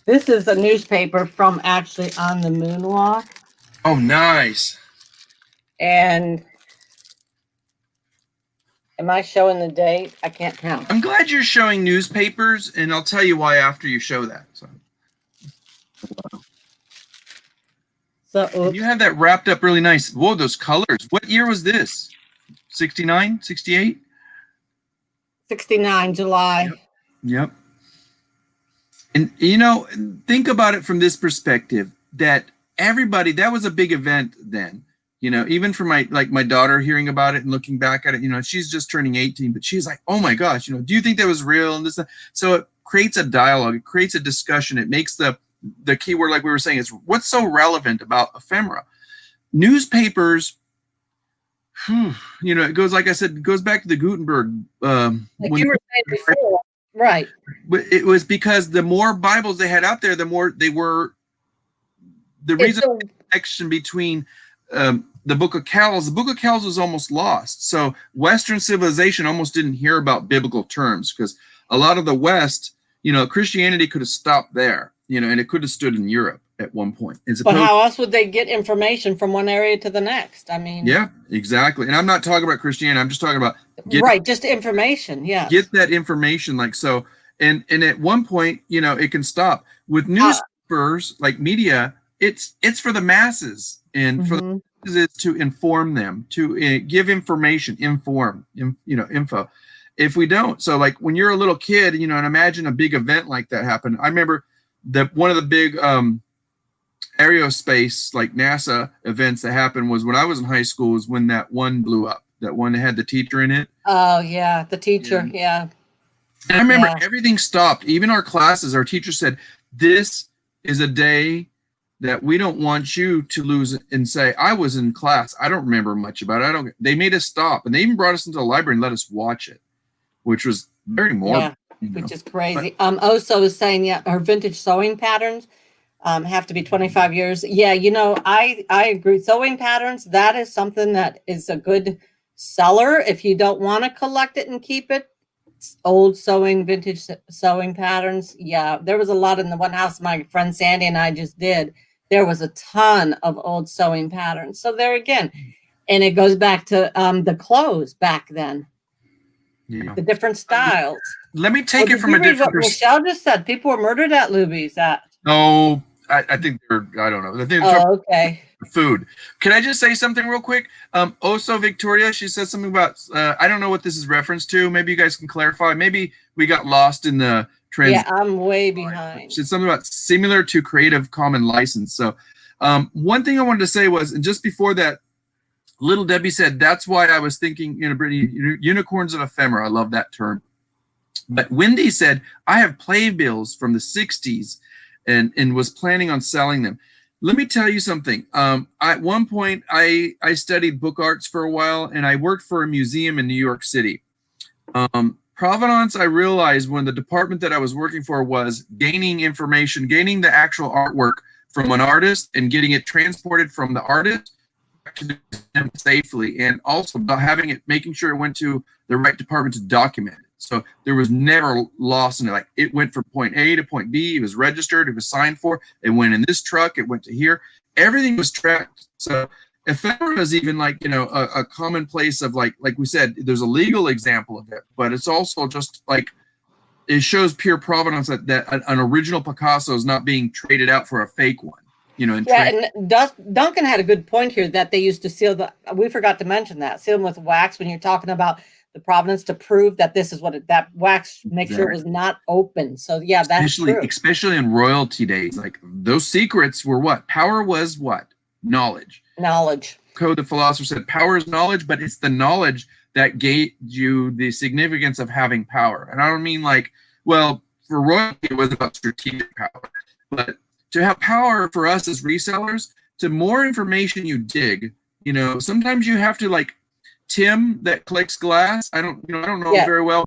this is a newspaper from actually on the moonwalk. Oh, nice. And Am I showing the date? I can't count. I'm glad you're showing newspapers, and I'll tell you why after you show that. So you have that wrapped up really nice. Whoa, those colors. What year was this? 69, 68? 69, July. Yep. And, you know, think about it from this perspective, that everybody, that was a big event then. You know, even for my daughter hearing about it and looking back at it, you know, she's just turning 18, but she's like, oh my gosh, you know, do you think that was real? And this, so it creates a dialogue, it creates a discussion. It makes the key word, like we were saying, is what's so relevant about ephemera. Newspapers, you know, it goes, like I said, it goes back to the Gutenberg. Like you were saying before, right. It was because the more Bibles they had out there, the more they were, the reason the connection between the Book of Kells was almost lost. So Western civilization almost didn't hear about biblical terms, because a lot of the West, you know, Christianity could have stopped there, you know, and it could have stood in Europe at one point. But how else would they get information from one area to the next? I mean, yeah, exactly. And I'm not talking about Christianity. I'm just talking about just information. Yeah, get that information, like so. And at one point, you know, it can stop with newspapers, like media. It's for the masses, and for the masses to inform them, to give information, info. If we don't, so like when you're a little kid, you know, and imagine a big event like that happened. I remember that one of the big aerospace, like NASA events that happened was when I was in high school, was when that one blew up, that one that had the teacher in it. Oh yeah, the teacher. Yeah. And I remember everything stopped. Even our classes, our teacher said, this is a day that we don't want you to lose and say, I was in class, I don't remember much about it. They made us stop, and they even brought us into the library and let us watch it, which was very morbid. Yeah, which is crazy. Oso is saying, yeah, her vintage sewing patterns have to be 25 years. Yeah, you know, I agree. Sewing patterns, that is something that is a good seller if you don't want to collect it and keep it. Old sewing, vintage sewing patterns. Yeah, there was a lot in the one house my friend Sandy and I just did. There was a ton of old sewing patterns. So there again, and it goes back to the clothes back then. Yeah. The different styles. Let me take it from a different perspective. Michelle just said people were murdered at Luby's. Oh, I think they're, I don't know. I think okay. Food. Can I just say something real quick? Also, Victoria, she said something about, I don't know what this is reference to. Maybe you guys can clarify. Maybe we got lost in the Yeah, I'm way behind. She said something about similar to Creative Commons license. So one thing I wanted to say was, and just before that, Little Debbie said, that's why I was thinking, you know, Brittany, unicorns of ephemera. I love that term. But Wendy said, I have playbills from the 60s and was planning on selling them. Let me tell you something. At one point, I studied book arts for a while, and I worked for a museum in New York City. Provenance, I realized when the department that I was working for was gaining information, gaining the actual artwork from an artist and getting it transported from the artist to them safely, and also about having it, making sure it went to the right department to document it. So there was never loss in it. Like it went from point A to point B, it was registered, it was signed for, it went in this truck, it went to here, everything was tracked. So ephemera is even like, you know, a common place of like we said, there's a legal example of it, but it's also just like, it shows pure provenance that an original Picasso is not being traded out for a fake one. You know, and Duncan had a good point here that they used to seal we forgot to mention that, seal them with wax when you're talking about the provenance to prove that this is what that wax, make sure it was not open. So yeah, that's true. Especially in royalty days, like those secrets were what? Power was what? Knowledge. Knowledge. Code the philosopher said power is knowledge, but it's the knowledge that gave you the significance of having power. And I don't mean like, well, for royalty, it was about strategic power, but to have power for us as resellers, to more information you dig, you know, sometimes you have to, like Tim that collects glass. I don't know very well.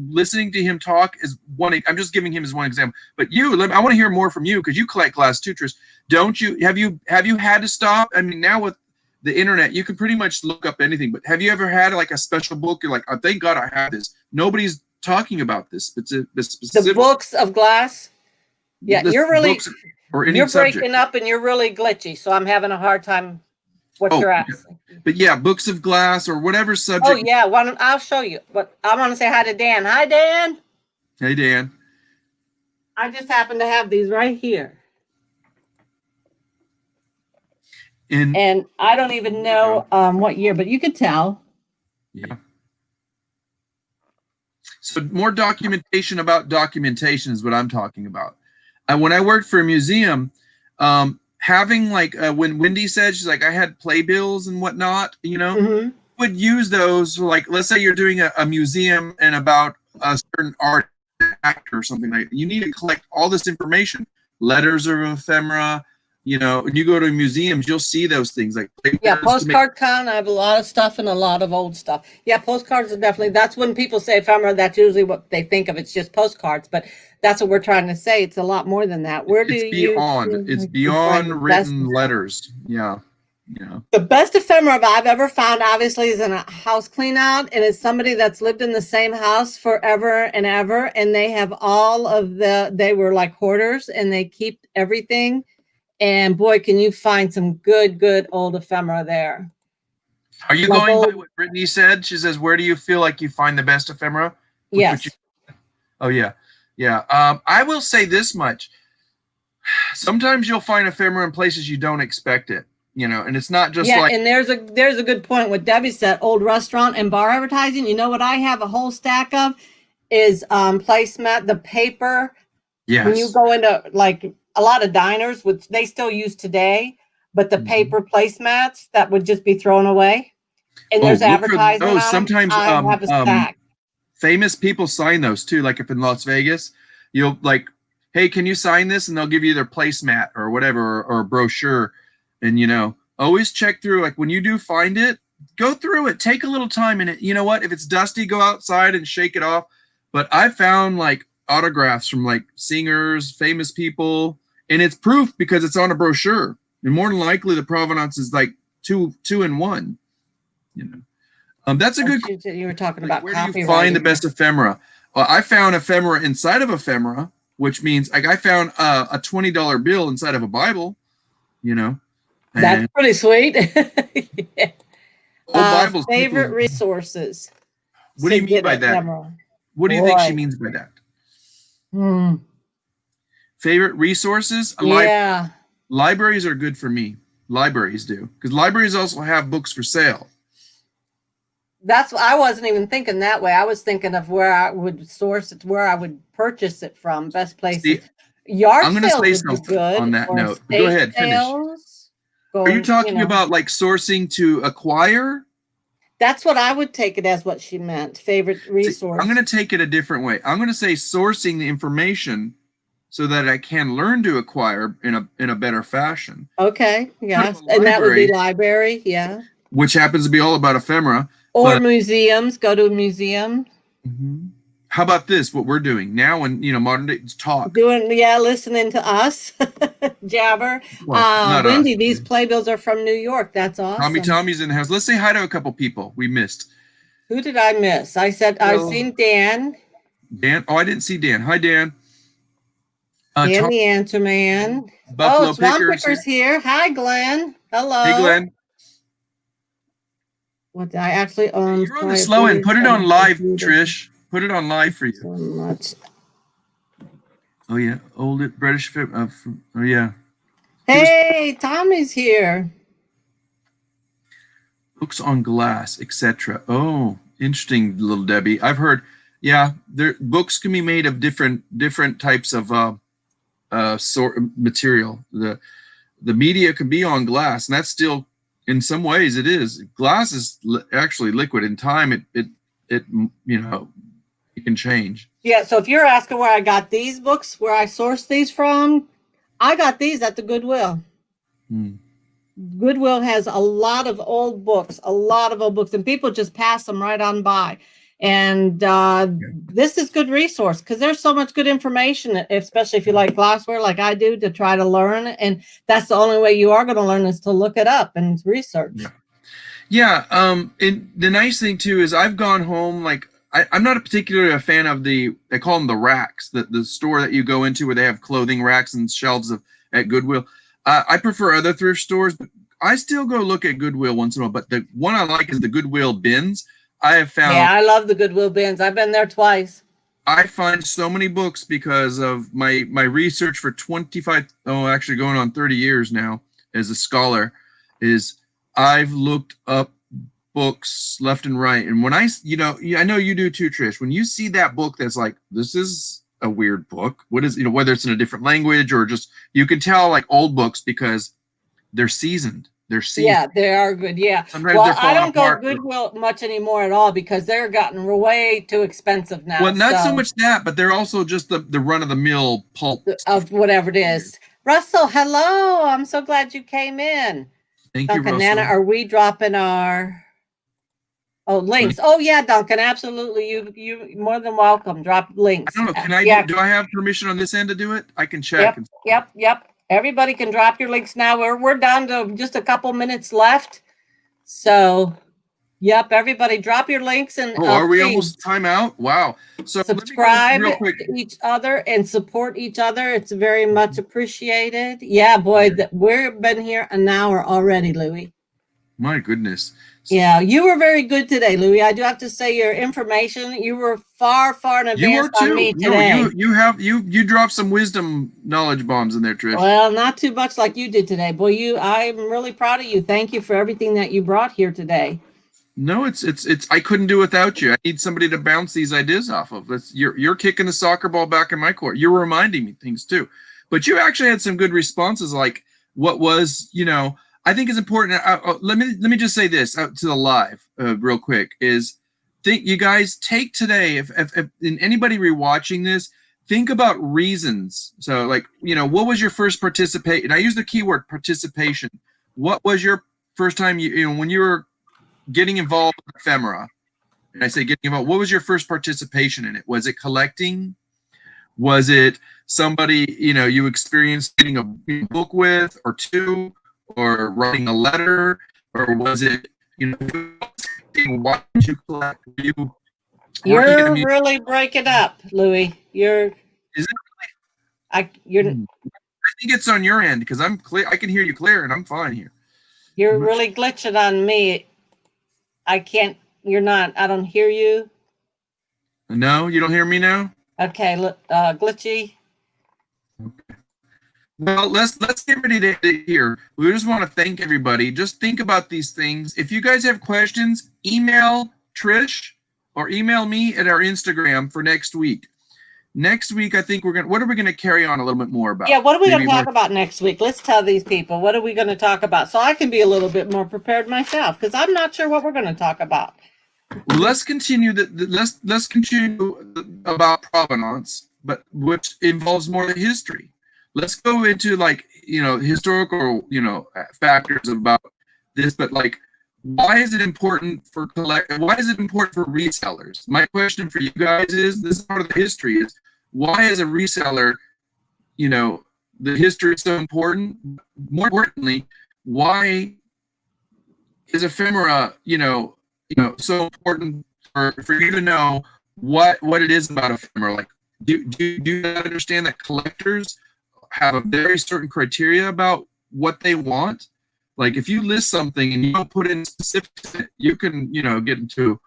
Listening to him talk is one. I'm just giving him as one example. But you, I want to hear more from you because you collect glass too, Trish. Don't you? Have you had to stop? I mean, now with the internet, you can pretty much look up anything. But have you ever had like a special book? You're like, oh, thank God I have this. Nobody's talking about this. The books of glass. Yeah, you're really. Or any you're subject. breaking up and you're really glitchy, so I'm having a hard time what you're asking. But yeah, books of glass or whatever subject. Oh yeah, I'll show you. But I want to say hi to Dan. Hi, Dan. Hey, Dan. I just happen to have these right here. And I don't even know what year, but you could tell. Yeah. So more documentation about documentation is what I'm talking about. When I worked for a museum, having like when Wendy said, she's like, I had playbills and whatnot, you know, would use those for, like, let's say you're doing a museum and about a certain art actor or something like that. You need to collect all this information, letters of ephemera. You know, when you go to museums, you'll see those things like postcard con. I have a lot of stuff and a lot of old stuff. Yeah, postcards are definitely. That's when people say ephemera. That's usually what they think of. It's just postcards, but that's what we're trying to say. It's a lot more than that. It's beyond written letters. Yeah, yeah. The best ephemera I've ever found, obviously, is in a house clean out, and it's somebody that's lived in the same house forever and ever, and they have all of they were like hoarders, and they keep everything. And boy, can you find some good old ephemera there. Are you going by what Brittany said? She says, where do you feel like you find the best ephemera? Yes. Oh, yeah. Yeah. I will say this much. Sometimes you'll find ephemera in places you don't expect it, you know, and it's not just like. And there's a good point. What Debbie said, old restaurant and bar advertising. You know what I have a whole stack of is placemat, the paper. Yes. When you go into like a lot of diners, which they still use today, but the paper placemats that would just be thrown away, and there's advertising on sometimes I have a stack. Famous people sign those too. Like if in Las Vegas, you'll like, hey, can you sign this? And they'll give you their placemat or whatever, or a brochure. And, you know, always check through, like when you do find it, go through it, take a little time in it. You know what? If it's dusty, go outside and shake it off. But I found like autographs from like singers, famous people, and it's proof because it's on a brochure. And more than likely, the provenance is like two in one. You know, that's a good. You were talking about where do you find the best ephemera? Well, I found ephemera inside of ephemera, which means like I found a $20 bill inside of a Bible. You know, that's pretty sweet. Yeah. Old Bibles. Favorite resources. What do you mean by that? What do you think she means by that? Favorite resources? Yeah. Libraries are good for me. Libraries do. Because libraries also have books for sale. I wasn't even thinking that way. I was thinking of where I would source it, where I would purchase it from. Best places. Yard I'm going to say something on that note. Go ahead, finish. Are you talking about like sourcing to acquire? That's what I would take it as what she meant. Favorite resource. I'm going to take it a different way. I'm going to say sourcing the information so that I can learn to acquire in a better fashion. Okay, yes, and that would be library, yeah. Which happens to be all about ephemera. Or museums. Go to a museum. How about this? What we're doing now, when modern day talk. Listening to us, jabber. Wendy, these playbills are from New York. That's awesome. Tommy's in the house. Let's say hi to a couple people we missed. Who did I miss? I said I've seen Dan. Dan? Oh, I didn't see Dan. Hi, Dan. Dan the Answer Man. Buffalo Swamp Picker's here. Hi, Glenn. Hello. Hey, Glenn. What I actually own. You're on the slow end. Put it on live, Trish. Put it on live for you. So much. Oh yeah, old British. Oh yeah. Hey, Tommy's here. Books on glass, etc. Oh, interesting, little Debbie. I've heard. Yeah, books can be made of different types of material. The media can be on glass, and that's still, in some ways, it is. Glass is actually liquid. In time, it can change. Yeah, so if you're asking where I got these books, where I sourced these from, I got these at the Goodwill. Goodwill has a lot of old books, and people just pass them right on by. And this is good resource because there's so much good information, especially if you like glassware like I do, to try to learn. And that's the only way you are going to learn is to look it up and research. Yeah. And the nice thing too is I've gone home, like I'm not particularly a fan of they call them the racks, the store that you go into where they have clothing racks and shelves at Goodwill. I prefer other thrift stores, but I still go look at Goodwill once in a while, but the one I like is the Goodwill bins. I have found. Yeah, I love the Goodwill bins. I've been there twice. I find so many books because of my research for 25, actually going on 30 years now as a scholar, is I've looked up books left and right. And when I know you do too, Trish, when you see that book that's like, this is a weird book, what is, whether it's in a different language or just, you can tell like old books because they're seasoned. Yeah, they are good. Yeah. Sometimes well, I don't apart. go Goodwill much anymore at all because they're gotten way too expensive now. Well, not so much that, but they're also just the run-of-the-mill pulp of whatever it is. Russell, hello. I'm so glad you came in. Thank you, Russell. Nana, are we dropping our links? Oh yeah, Duncan, absolutely. You more than welcome. Drop links. I don't know. Do I have permission on this end to do it? I can check. Yep. Everybody can drop your links now. We're down to just a couple minutes left. So, yep, everybody drop your links and are we almost time out? Wow. So subscribe to each other and support each other. It's very much appreciated. Yeah, boy, we've been here an hour already, Louie. My goodness. Yeah, you were very good today, Louie. I do have to say your information, you were far in advance on me today. No, you dropped some wisdom knowledge bombs in there, Trish. Well, not too much like you did today. Boy, I'm really proud of you. Thank you for everything that you brought here today. No, it's I couldn't do without you. I need somebody to bounce these ideas off of. You're kicking the soccer ball back in my court. You're reminding me things too. But you actually had some good responses, like what was, I think is important. Let me just say this out to the live real quick is you guys take today, if anybody rewatching this, think about reasons. So like, what was your first participation? And I use the keyword participation. What was your first time, when you were getting involved with Ephemera? And I say getting involved, what was your first participation in it? Was it collecting? Was it somebody, you experienced getting a book with or two? Or writing a letter, or was it, why did you collect? You're really breaking up, Louie. Is it really? I think it's on your end because I'm clear. I can hear you clear, and I'm fine here. You're really glitching on me. I can't. You're not. I don't hear you. No, you don't hear me now. Okay, glitchy. Okay. Well, let's get ready to hear. We just want to thank everybody. Just think about these things. If you guys have questions, email Trish or email me at our Instagram for next week. Next week, I think what are we going to carry on a little bit more about? Yeah, what are we going to talk about next week? Let's tell these people. What are we going to talk about? So I can be a little bit more prepared myself because I'm not sure what we're going to talk about. Well, let's continue let's continue about provenance, but which involves more the history. Let's go into historical, factors about this, but why is it important for why is it important for resellers? My question for you guys is, this is part of the history, is why is a reseller, the history is so important? More importantly, why is Ephemera, so important for you to know what it is about Ephemera? Do you understand that collectors have a very certain criteria about what they want? Like if you list something and you don't put in specifics, you can, get into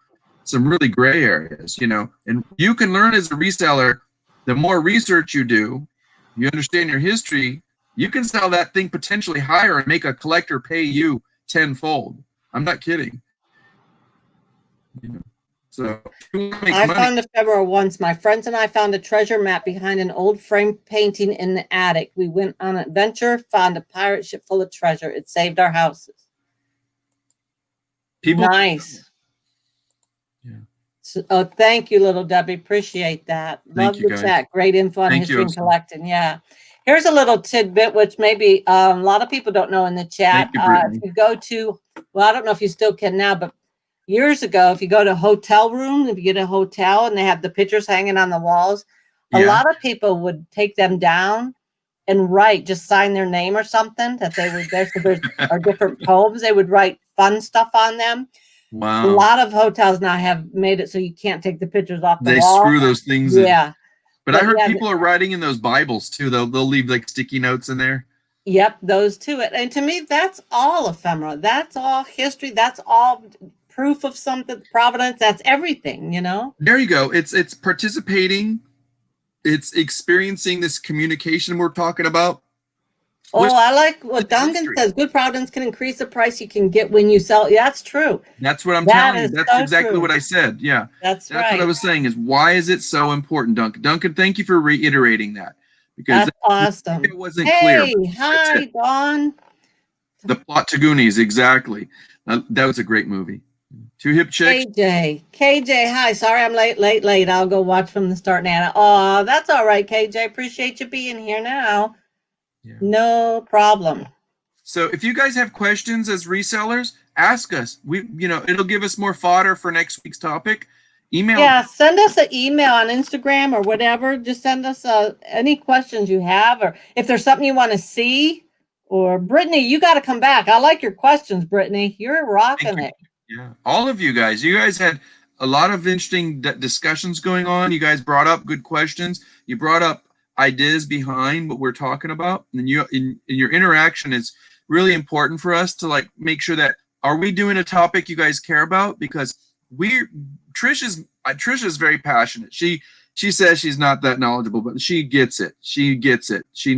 some really gray areas, and you can learn as a reseller. The more research you do, you understand your history, you can sell that thing potentially higher and make a collector pay you tenfold. I'm not kidding. So I found Ephemera once. My friends and I found a treasure map behind an old frame painting in the attic. We went on an adventure, found a pirate ship full of treasure. It saved our houses. Nice. Yeah. So, thank you, little Debbie. Appreciate that. Love the chat. Great info on history and collecting. Yeah. Here's a little tidbit, which maybe a lot of people don't know in the chat. If you go to, I don't know if you still can now, but years ago, if you go to a hotel room, if you get a hotel and they have the pictures hanging on the walls, a lot of people would take them down and just sign their name or something that they would, or different poems. They would write fun stuff on them. Wow. A lot of hotels now have made it so you can't take the pictures off the wall. They screw those things in. Yeah. But I heard people are writing in those Bibles too. They'll leave sticky notes in there. Yep, those two. And to me, that's all ephemera. That's all history. That's all proof of something, providence. That's everything, you know? There you go. It's participating. It's experiencing this communication we're talking about. Oh, I like what Duncan says. Good providence can increase the price you can get when you sell. Yeah, that's true. That's what I'm telling you. That's so exactly true. What I said. Yeah. That's right. What I was saying is, why is it so important, Duncan? Duncan, thank you for reiterating that. Because that's awesome. It wasn't clear. Hi, Dawn. The plot to Goonies, exactly. That was a great movie. Two hip chicks. KJ, hi. Sorry I'm late. I'll go watch from the start, Nana. Oh, that's all right, KJ. Appreciate you being here now. Yeah. No problem. So if you guys have questions as resellers, ask us. It'll give us more fodder for next week's topic. Email. Yeah, send us an email on Instagram or whatever. Just send us any questions you have, or if there's something you want to see. Or Brittany, you got to come back. I like your questions, Brittany. You're rocking it. Yeah, all of you guys. You guys had a lot of interesting discussions going on. You guys brought up good questions. You brought up ideas behind what we're talking about, and in your interaction is really important for us to make sure that are we doing a topic you guys care about, because Trish is very passionate. She says she's not that knowledgeable, but she gets it. She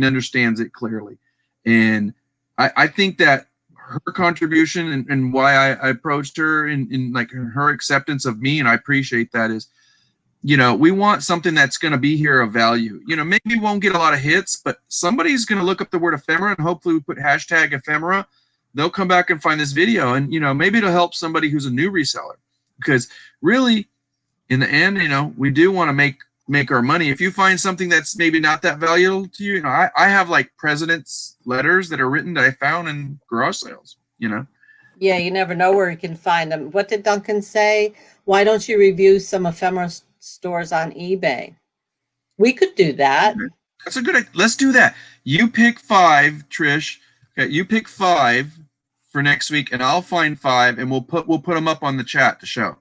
understands it clearly. And I think that her contribution and why I approached her in her acceptance of me, and I appreciate that, is, we want something that's going to be here of value. Maybe we won't get a lot of hits, but somebody's going to look up the word ephemera, and hopefully we put hashtag ephemera. They'll come back and find this video, and, maybe it'll help somebody who's a new reseller, because really in the end, we do want to make our money. If you find something that's maybe not that valuable to you, I have president's letters that are written that I found in garage sales, Yeah, you never know where you can find them. What did Duncan say? Why don't you review some ephemera stores on eBay? We could do that. That's a good idea. Let's do that. You pick 5, Trish. Okay, you pick 5 for next week, and I'll find 5, and we'll put them up on the chat to show.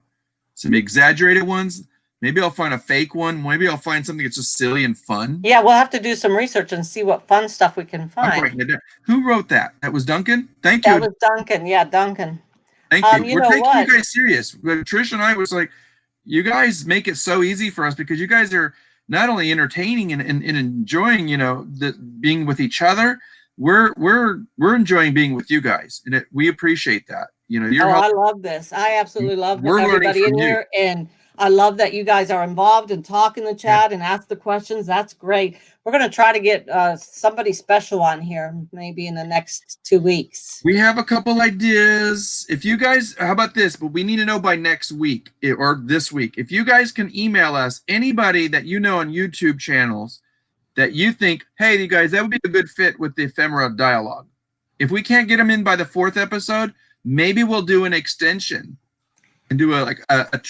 Some exaggerated ones. Maybe I'll find a fake one. Maybe I'll find something that's just silly and fun. Yeah, we'll have to do some research and see what fun stuff we can find. Who wrote that? That was Duncan? Thank you. That was Duncan. Yeah, Duncan. Thank you. We're taking you guys serious. Trish and I was like, you guys make it so easy for us, because you guys are not only entertaining and enjoying, being with each other. We're enjoying being with you guys, and we appreciate that. I love this. I absolutely love everybody in here, and I love that you guys are involved and talk in the chat and ask the questions. That's great. We're going to try to get somebody special on here maybe in the next 2 weeks. We have a couple ideas. If you guys, how about this? But we need to know by next week or this week. If you guys can email us, anybody that you know on YouTube channels that you think, hey, you guys, that would be a good fit with the ephemera dialogue. If we can't get them in by the 4th episode, maybe we'll do an extension. And do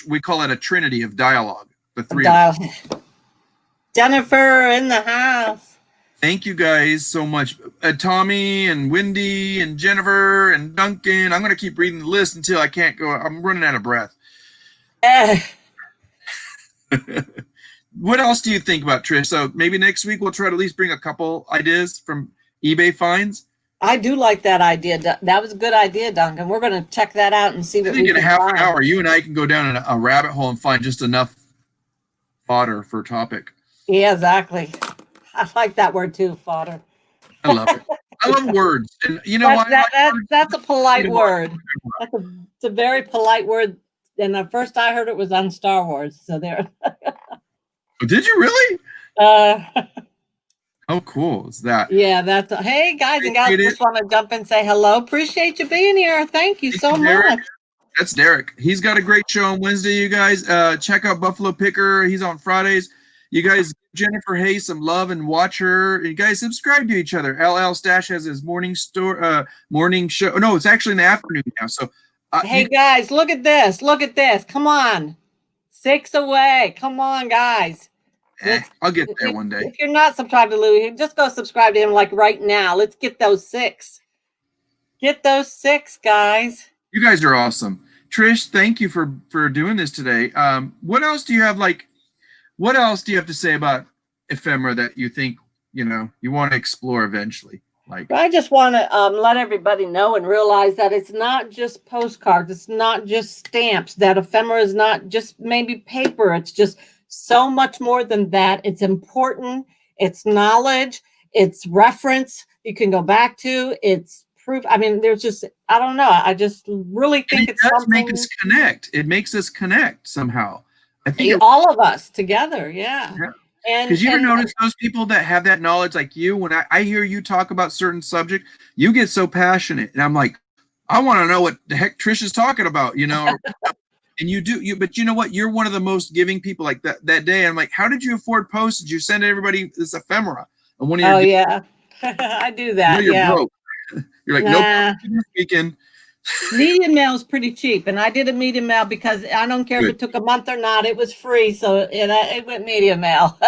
we call it a trinity of dialogue. The 3 of us. Jennifer in the house. Thank you guys so much. Tommy and Wendy and Jennifer and Duncan. I'm going to keep reading the list until I can't go. I'm running out of breath. What else do you think about, Trish? So maybe next week we'll try to at least bring a couple ideas from eBay finds. I do like that idea. That was a good idea, Duncan. We're going to check that out and see what we can find. In a half an hour, you and I can go down a rabbit hole and find just enough fodder for a topic. Yeah, exactly. I like that word too, fodder. I love it. I love words. And you know what? That's a polite word. It's a very polite word. And the first I heard it was on Star Wars. So there. Did you really? How cool is that? Yeah, hey guys and gals, just want to jump in and say hello. Appreciate you being here. Thank you so much. That's Derek. He's got a great show on Wednesday, you guys. Check out Buffalo Picker. He's on Fridays. You guys, give Jennifer Hayes some love and watch her. You guys subscribe to each other. LL Stash has his morning show. No, it's actually in the afternoon now. So hey guys, look at this. Look at this. Come on. 6 away. Come on, guys. I'll get there one day. If you're not subscribed to Louie, just go subscribe to him right now. Let's get those 6. Get those 6, guys. You guys are awesome. Trish, thank you for doing this today. What else do you have to say about ephemera that you think, you want to explore eventually? Like, I just want to let everybody know and realize that it's not just postcards. It's not just stamps. That ephemera is not just maybe paper. It's just so much more than that. It's important. It's knowledge. It's reference you can go back to. It's proof. I mean, there's just, I don't know. I just really think it's does something. make us connect. It makes us connect somehow. I think all of us together. Yeah. Because you ever notice those people that have that knowledge, like you, when I hear you talk about certain subject, you get so passionate, and I'm like, I want to know what the heck Trish is talking about, you know. And you do, but you know what? You're one of the most giving people. Like that day, I'm like, how did you afford postage? You send everybody this ephemera, and one of your yeah, I do that. you're Yeah, broke. You're like, nope, this weekend. Medium mail is pretty cheap, and I did a medium mail because I don't care if it took a month or not; it was free, so it went medium mail.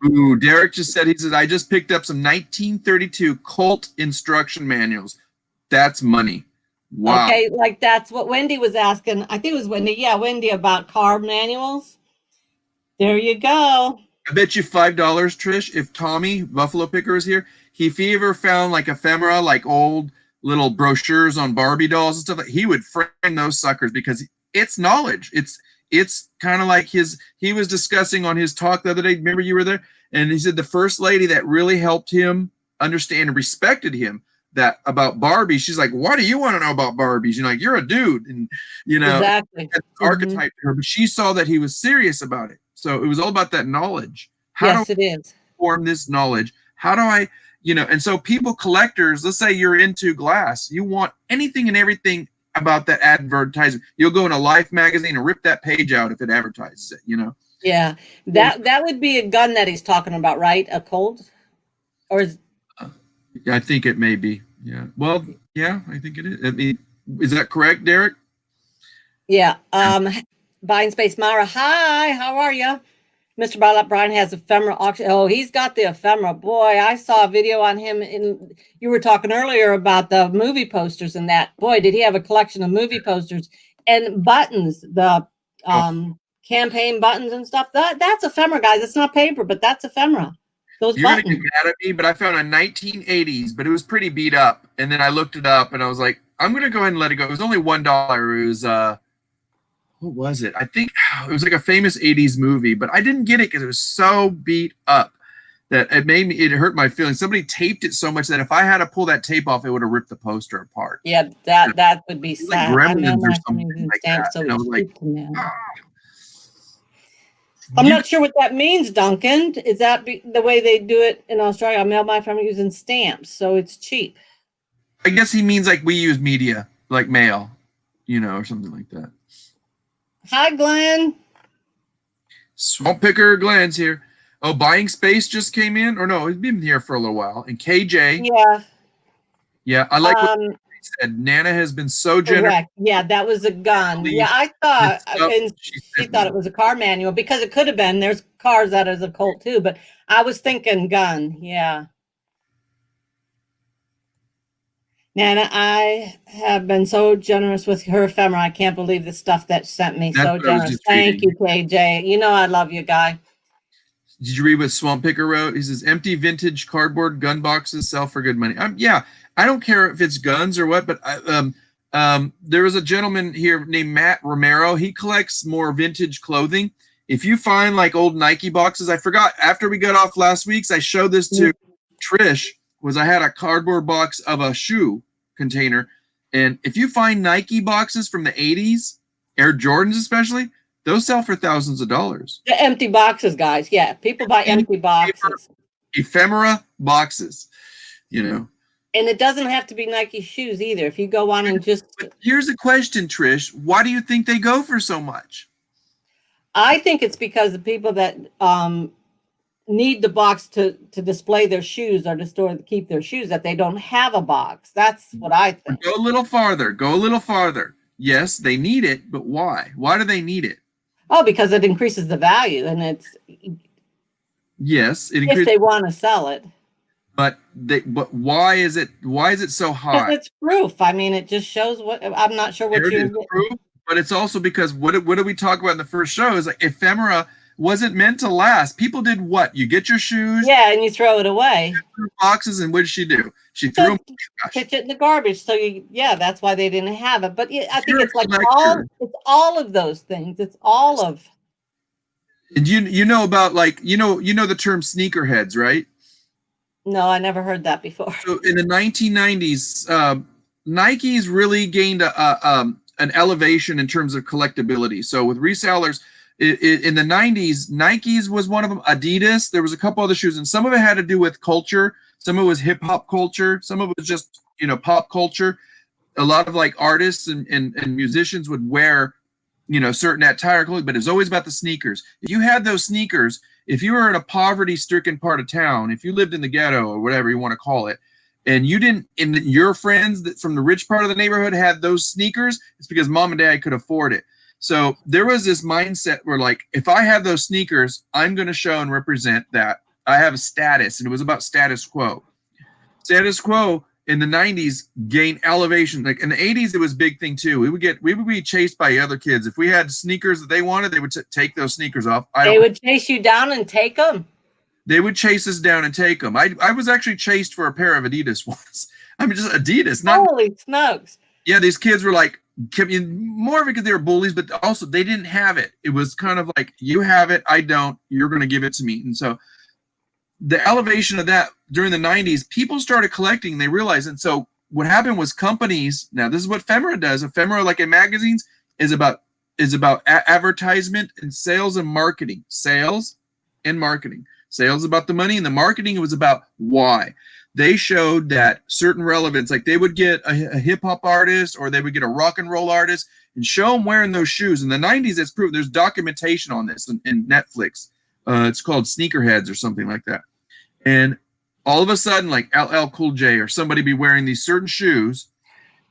Ooh, Derek just said, he says, I just picked up some 1932 Colt instruction manuals. That's money. Wow. Okay, like that's what Wendy was asking. I think it was Wendy. Yeah, Wendy, about car manuals. There you go. I bet you $5, Trish, if Tommy Buffalo Picker is here, if he ever found like ephemera, like old little brochures on Barbie dolls and stuff, he would frame those suckers because it's knowledge. It's kind of like he was discussing on his talk the other day. Remember you were there? And he said the first lady that really helped him understand and respected him that about Barbie, she's like, why do you want to know about Barbies? You're like, you're a dude. And, you know, exactly. Archetype to her, but she saw that he was serious about it. So it was all about that knowledge. Yes, it is. Form this knowledge. How do I, you know, and so people, collectors, let's say you're into glass, you want anything and everything about that advertisement. You'll go in a Life magazine and rip that page out if it advertises it, you know? Yeah, that would be a gun that he's talking about, right? A Colt? Or is I think it may be. Yeah. Well, yeah, I think it is. I mean, is that correct, Derek? Yeah. Buying Space Myra. Hi, how are you? Mr. Brian has ephemera auction. Oh, he's got the ephemera. Boy, I saw a video on him. You were talking earlier about the movie posters and that. Boy, did he have a collection of movie posters and buttons, the campaign buttons and stuff. That's ephemera, guys. It's not paper, but that's ephemera. Those You're buttons. gonna get mad at me, but I found a 1980s, but it was pretty beat up. And then I looked it up, and I was like, I'm gonna go ahead and let it go. It was only $1. It was what was it? I think it was like a famous 80s movie, but I didn't get it because it was so beat up that it hurt my feelings. Somebody taped it so much that if I had to pull that tape off, it would have ripped the poster apart. Yeah, that would be sad. Like Gremlins or something like that. So and I was like, I'm not sure what that means, Duncan. Is that the way they do it in Australia? I mail my family using stamps, so it's cheap. I guess he means like we use media, like mail, you know, or something like that. Hi, Glenn. Swamp Picker Glenn's here. Oh, Buying Space just came in, or no, he's been here for a little while. And KJ. Yeah, I like what he said. Nana has been so generous. Correct. Yeah, that was a gun. Yeah, I thought, and she thought it was a car manual because it could have been. There's cars that is a Colt too, but I was thinking gun. Yeah. Nana, I have been so generous with her ephemera. I can't believe the stuff that sent me. So generous. Thank you, KJ. You know I love you, guy. Did you read what Swamp Picker wrote? He says, empty vintage cardboard gun boxes sell for good money. Yeah, I don't care if it's guns or what, but there was a gentleman here named Matt Romero. He collects more vintage clothing. If you find like old Nike boxes, I forgot, after we got off last week's, I showed this to Trish, I had a cardboard box of a shoe container. And if you find Nike boxes from the 80s, Air Jordans especially, those sell for thousands of dollars. The empty boxes, guys. Yeah, people buy empty boxes. Ephemera boxes, you know. And it doesn't have to be Nike shoes either. If you go on and just... But here's a question, Trish. Why do you think they go for so much? I think it's because the people that need the box to display their shoes or to store to keep their shoes, that they don't have a box. That's what I think. Go a little farther. Go a little farther. Yes, they need it, but why? Why do they need it? Oh, because it increases the value, and it's... Yes, it increases... If they want to sell it. But why is it so high? Because it's proof. I mean, it just shows what... I'm not sure what you're... Proof, but it's also because what did we talk about in the first show is like ephemera wasn't meant to last. People did what? You get your shoes, yeah, and you throw it away. boxes, and what did she do? She threw them in the trash. Pitch it in the garbage. So yeah, that's why they didn't have it. But yeah, I think it's like it's all of those things. It's all of. And you know about like you know the term sneakerheads, right? No, I never heard that before. So in the 1990s, Nike's really gained an elevation in terms of collectability. So with resellers, in the 90s, Nike's was one of them. Adidas, there was a couple other shoes, and some of it had to do with culture. Some of it was hip hop culture. Some of it was just pop culture. A lot of like artists and musicians would wear certain attire clothing, but it was always about the sneakers. If you had those sneakers, if you were in a poverty-stricken part of town, if you lived in the ghetto or whatever you want to call it, and you didn't, and your friends that from the rich part of the neighborhood had those sneakers, it's because mom and dad could afford it. So there was this mindset where like, if I have those sneakers, I'm going to show and represent that I have a status, and it was about status quo. Status quo in the 90s gained elevation. Like in the 80s, it was a big thing too. We would be chased by other kids. If we had sneakers that they wanted, they would take those sneakers off. They would chase you down and take them. They would chase us down and take them. I was actually chased for a pair of Adidas once. I mean, just Adidas. Holy smokes. Yeah, these kids were like, more of it because they were bullies, but also they didn't have it. It was kind of like, you have it, I don't, you're going to give it to me. And so the elevation of that during the 90s, people started collecting, they realized. And so what happened was companies, now this is what Ephemera does. Ephemera, like in magazines, is about advertisement and sales and marketing. Sales and marketing. Sales about the money, and the marketing, it was about why. They showed that certain relevance, like they would get a hip hop artist or they would get a rock and roll artist and show them wearing those shoes. In the 90s, it's proven. There's documentation on this in Netflix. It's called Sneakerheads or something like that. And all of a sudden, like LL Cool J or somebody be wearing these certain shoes,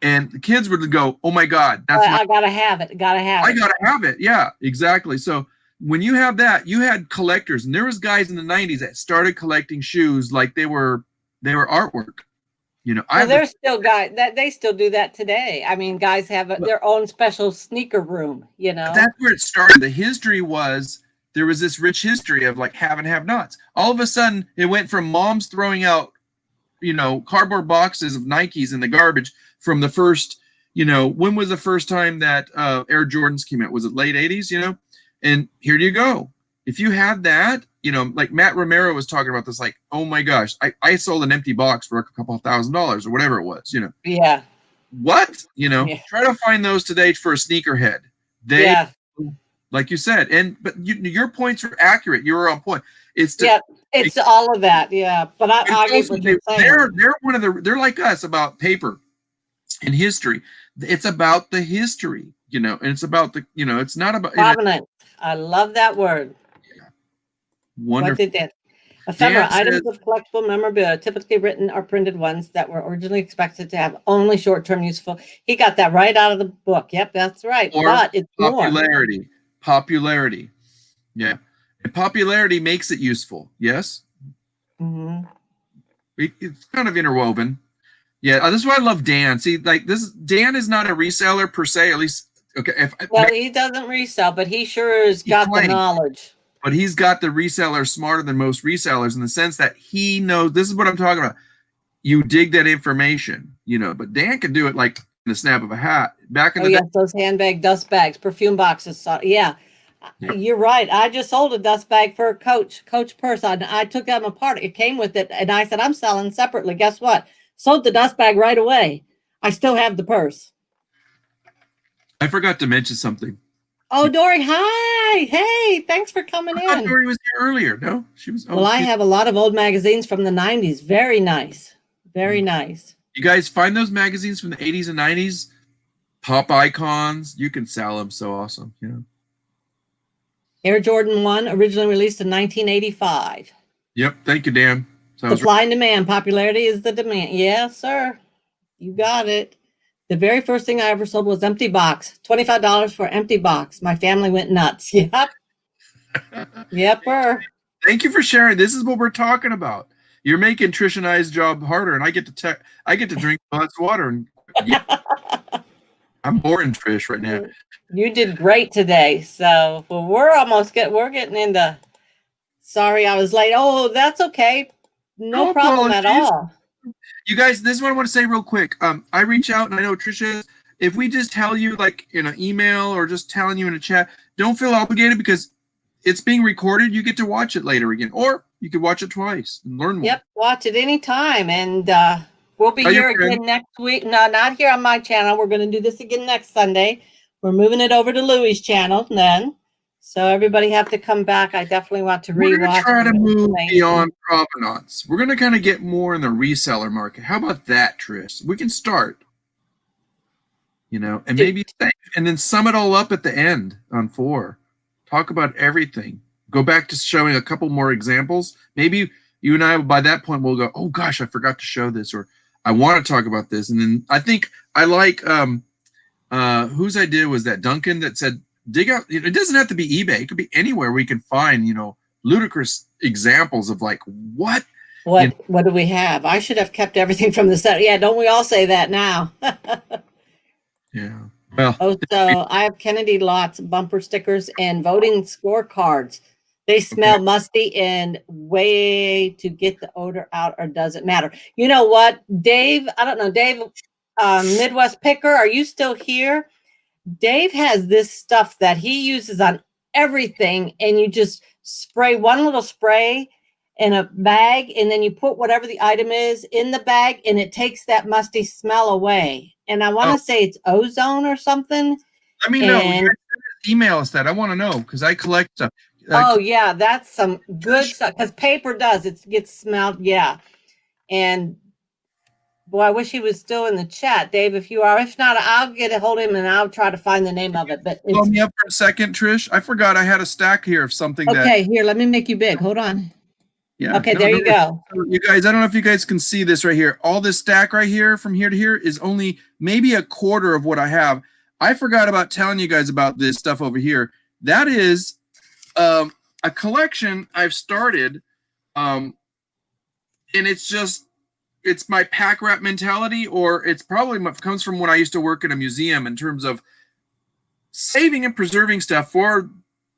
and the kids would go, "Oh my God, that's I gotta have it. Gotta have it. I gotta have it." Yeah, exactly. So when you have that, you had collectors, and there was guys in the 90s that started collecting shoes like they were artwork. Well, there's still guys that they still do that today. I mean, guys have their own special sneaker room. That's where it started. The history was. There was this rich history of like have and have nots. All of a sudden, it went from moms throwing out, cardboard boxes of Nikes in the garbage from the first, when was the first time that Air Jordans came out? Was it late 80s, And here you go. If you have that, like Matt Romero was talking about this, like, oh my gosh, I sold an empty box for a couple of $1,000s or whatever it was, Yeah. What? Try to find those today for a sneakerhead. Like you said, but your points are accurate. You were on point. It's all of that. Yeah, but I get what you're saying. They're like us about paper and history. It's about the history, and it's about the it's not about provenance. I love that word. Yeah. Wonderful. What did that? Ephemera items of collectible memorabilia, typically written or printed ones that were originally expected to have only short-term useful. He got that right out of the book. Yep, that's right. But it's popularity. More. Popularity. Yeah. And popularity makes it useful. Yes. Mm-hmm. It's kind of interwoven. Yeah. This is why I love Dan. See, like Dan is not a reseller per se, at least. Okay. He doesn't resell, but he sure has got the knowledge. But he's got the reseller smarter than most resellers in the sense that he knows, this is what I'm talking about. You dig that information, but Dan can do it like in the snap of a hat. Back in the day, those handbag dust bags, perfume boxes. Yeah, you're right. I just sold a dust bag for a Coach purse. I took them apart. It came with it, and I said, I'm selling separately. Guess what? Sold the dust bag right away. I still have the purse. I forgot to mention something. Oh, Dory, hi. Hey, thanks for coming in. Dory was here earlier. No, she was. Well, I have a lot of old magazines from the 90s. Very nice. Very nice. You guys find those magazines from the 80s and 90s? Pop icons. You can sell them. So awesome. Air Jordan 1, originally released in 1985. Yep. Thank you, Dan. Supply and demand. Popularity is the demand. Yes, sir. You got it. The very first thing I ever sold was empty box. $25 for empty box. My family went nuts. Yep. Yepper. Thank you for sharing. This is what we're talking about. You're making Trish and I's job harder, and I get to drink lots of water. And I'm boring, Trish, right now. You did great today. So well, we're getting into. Sorry, I was late. Oh, that's okay. No problem at all. You guys, this is what I want to say real quick. I reach out, and I know Tricia. If we just tell you like in an email or just telling you in a chat, don't feel obligated because it's being recorded. You get to watch it later again, or you could watch it twice and learn more. Yep, watch it anytime, and we'll be here again next week. No, not here on my channel. We're going to do this again next Sunday. We're moving it over to Louie's channel then. So everybody have to come back. I definitely want to rewatch. We're going to try to move beyond provenance. We're going to kind of get more in the reseller market. How about that, Trish? We can start. You know, and maybe and then sum it all up at the end on 4. Talk about everything. Go back to showing a couple more examples. Maybe you and I, by that point, will go, oh gosh, I forgot to show this, or I want to talk about this. And then I think I like whose idea was that? Duncan, that said, dig out. It doesn't have to be eBay. It could be anywhere we can find, you know, ludicrous examples of like what do we have? I should have kept everything from the set. Yeah, don't we all say that now? Yeah. Well, so I have Kennedy Lots bumper stickers and voting scorecards. They smell musty and way to get the odor out, or does it matter? You know what, Dave? I don't know, Dave, Midwest Picker, are you still here? Dave has this stuff that he uses on everything, and you just spray one little spray in a bag, and then you put whatever the item is in the bag, and it takes that musty smell away. And I want to say it's ozone or something. Let me know. Email us that. I want to know because I collect stuff. Oh yeah, that's some good stuff. Because paper does, it gets smelled. Yeah, and boy, I wish he was still in the chat, Dave. If you are, if not, I'll get a hold of him and I'll try to find the name of it. But hold me up for a second, Trish. I forgot I had a stack here of something. Okay, here, let me make you big. Hold on. Yeah. Okay, there you go. You guys, I don't know if you guys can see this right here. All this stack right here from here to here is only maybe a quarter of what I have. I forgot about telling you guys about this stuff over here. That is a collection I've started. And it's my pack rat mentality, or it's probably what comes from when I used to work in a museum in terms of saving and preserving stuff for,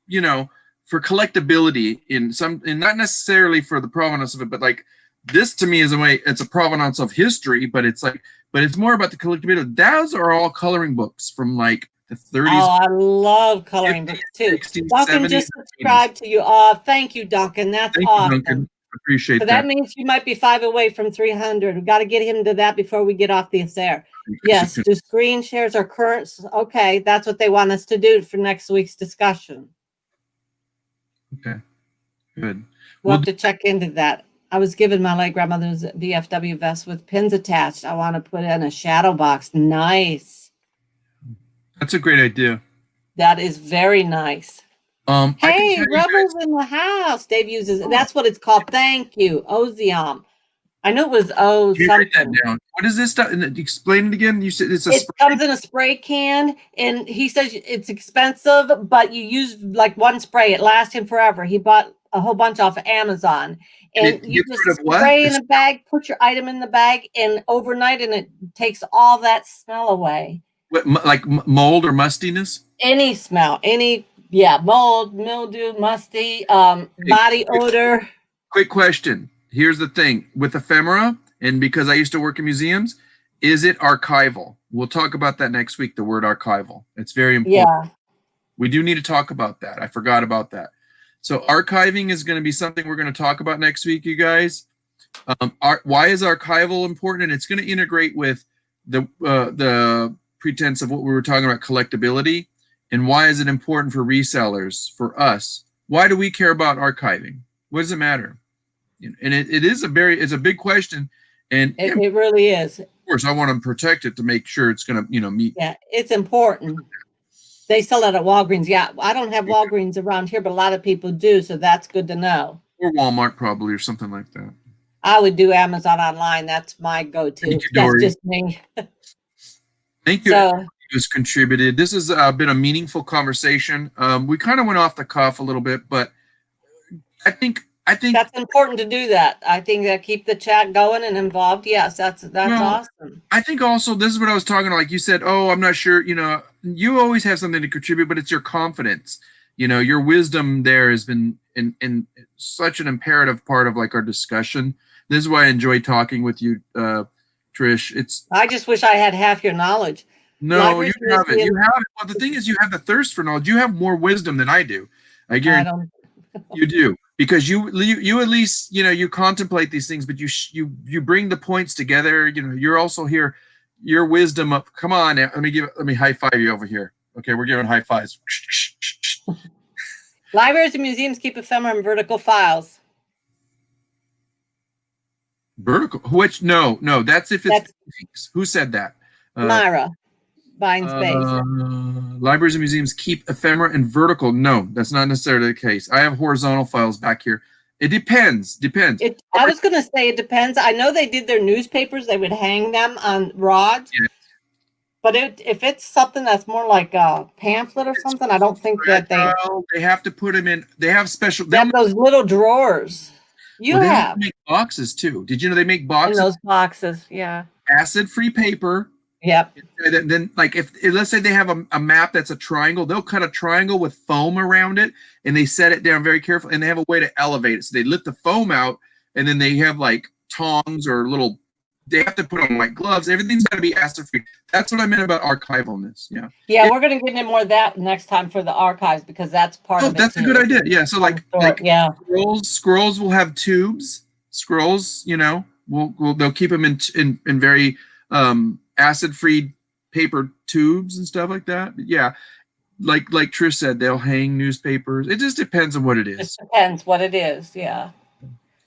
you know, for collectability and not necessarily for the provenance of it, but like this to me is a way, it's a provenance of history, but it's more about the collectability. Those are all coloring books from like the 30s. Oh, I love coloring books too. 60s, Duncan 70s, just subscribed to you. Oh, thank you, Duncan. That's awesome. You, Duncan. Appreciate that. So that means you might be 5 away from 300. We've got to get him to that before we get off this air. Yes, do screen shares or currents? Okay, that's what they want us to do for next week's discussion. Okay, good. We'll have to check into that. I was given my late grandmother's VFW vest with pins attached. I want to put in a shadow box. Nice. That's a great idea. That is very nice. Hey, Rebels in the house. Dave uses it. That's what it's called. Thank you. Ozium. I knew it was something. Write that down. What is this stuff? Explain it again. You said it comes in a spray can, and he says it's expensive, but you use like one spray. It lasts him forever. He bought a whole bunch off of Amazon, and you just spray in a bag, put your item in the bag, and overnight, and it takes all that smell away. What, like mold or mustiness? Any smell, mold, mildew, musty, body odor. Quick question. Here's the thing with ephemera, and because I used to work in museums, is it archival? We'll talk about that next week, the word archival. It's very important. Yeah. We do need to talk about that. I forgot about that. So archiving is going to be something we're going to talk about next week, you guys. Why is archival important? And it's going to integrate with the pretense of what we were talking about, collectability. And why is it important for resellers, for us? Why do we care about archiving? What does it matter? And it's a big question, and it really is. Of course, I want to protect it to make sure it's going to, meet. Yeah, it's important. They sell it at Walgreens. Yeah, I don't have Walgreens around here, but a lot of people do, so that's good to know. Or Walmart probably, or something like that. I would do Amazon online. That's my go-to. That's just me. Thank you. So, who's contributed. This has been a meaningful conversation. We kind of went off the cuff a little bit, but I think I think that's important to do that. I think that keep the chat going and involved. Yes, that's awesome. I think also this is what I was talking about. Like you said, oh, I'm not sure. You always have something to contribute, but it's your confidence. Your wisdom there has been in such an imperative part of like our discussion. This is why I enjoy talking with you, Trish. I just wish I had half your knowledge. No, Libraries, you have it. museums- You have it. Well, the thing is, you have the thirst for knowledge. You have more wisdom than I do. I guarantee you do, because you at least you contemplate these things, but you bring the points together. You're also here. Your wisdom up. Come on, let me high five you over here. Okay, we're giving high fives. Libraries and museums keep ephemera and vertical files. Vertical? Which no, that's if it's paintings. Who said that? Myra, Vine Space. Libraries and museums keep ephemera and vertical. No, that's not necessarily the case. I have horizontal files back here. It depends. I was going to say it depends. I know they did their newspapers. They would hang them on rods. Yes. But if it's something that's more like a pamphlet or something, I don't think that they have to put them in. They have special. They have those little drawers. They have to make boxes too. Did you know they make boxes? In those boxes, yeah. Acid-free paper. Yep. And then, like, if let's say they have a map that's a triangle, they'll cut a triangle with foam around it, and they set it down very carefully, and they have a way to elevate it. So they lift the foam out, and then they have like tongs or little. They have to put on like gloves. Everything's got to be acid-free. That's what I meant about archivalness. Yeah. Yeah, we're going to get into more of that next time for the archives, because that's part of it. That's a good idea. Yeah. So like yeah, scrolls will have tubes. Scrolls, they'll keep them in very acid-free paper tubes and stuff like that. But yeah, like Trish said, they'll hang newspapers. It just depends on what it is. It depends what it is. Yeah.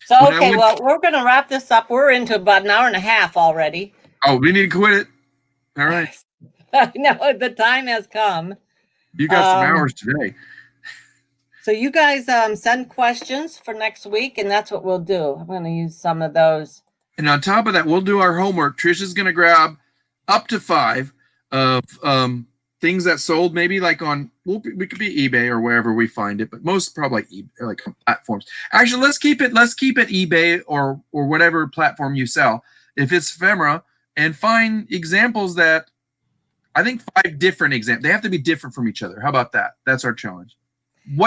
So, okay, well, we're going to wrap this up. We're into about an hour and a half already. Oh, we need to quit it. All right. I know the time has come. You got some hours today. So you guys send questions for next week, and that's what we'll do. I'm going to use some of those. And on top of that, we'll do our homework. Trisha's going to grab up to 5 of things that sold, maybe like on, we could be eBay or wherever we find it, but most probably like platforms. Actually, let's keep it eBay or whatever platform you sell. If it's ephemera, and find examples that, I think 5 different examples. They have to be different from each other. How about that? That's our challenge.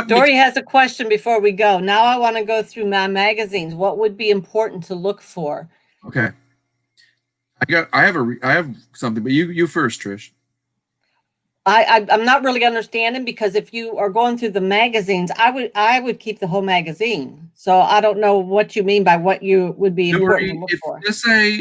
Dory has a question before we go. Now I want to go through my magazines. What would be important to look for? Okay. I have something, but you first, Trish. I'm not really understanding, because if you are going through the magazines, I would keep the whole magazine. So I don't know what you mean by what you would be important to look for.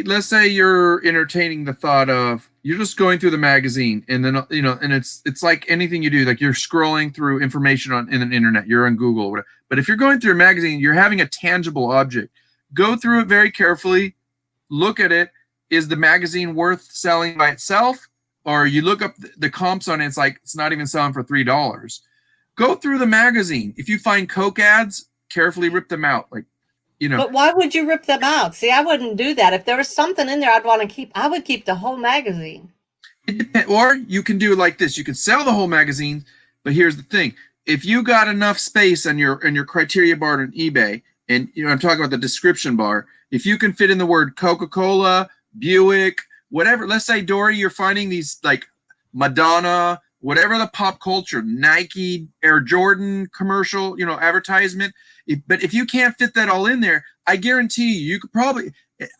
Let's say you're entertaining the thought of, you're just going through the magazine, and then and it's like anything you do, like you're scrolling through information in the internet, you're on Google or whatever. But if you're going through a magazine, you're having a tangible object. Go through it very carefully, look at it. Is the magazine worth selling by itself? Or you look up the comps on it, it's like it's not even selling for $3. Go through the magazine. If you find Coke ads, carefully rip them out. But why would you rip them out? See, I wouldn't do that. If there was something in there I'd want to keep, I would keep the whole magazine. Or you can do it like this. You can sell the whole magazine, but here's the thing. If you got enough space on your criteria bar on eBay, and I'm talking about the description bar, if you can fit in the word Coca-Cola, Buick, whatever, let's say, Dory, you're finding these like Madonna, whatever the pop culture, Nike, Air Jordan commercial, advertisement. But if you can't fit that all in there, I guarantee you could probably,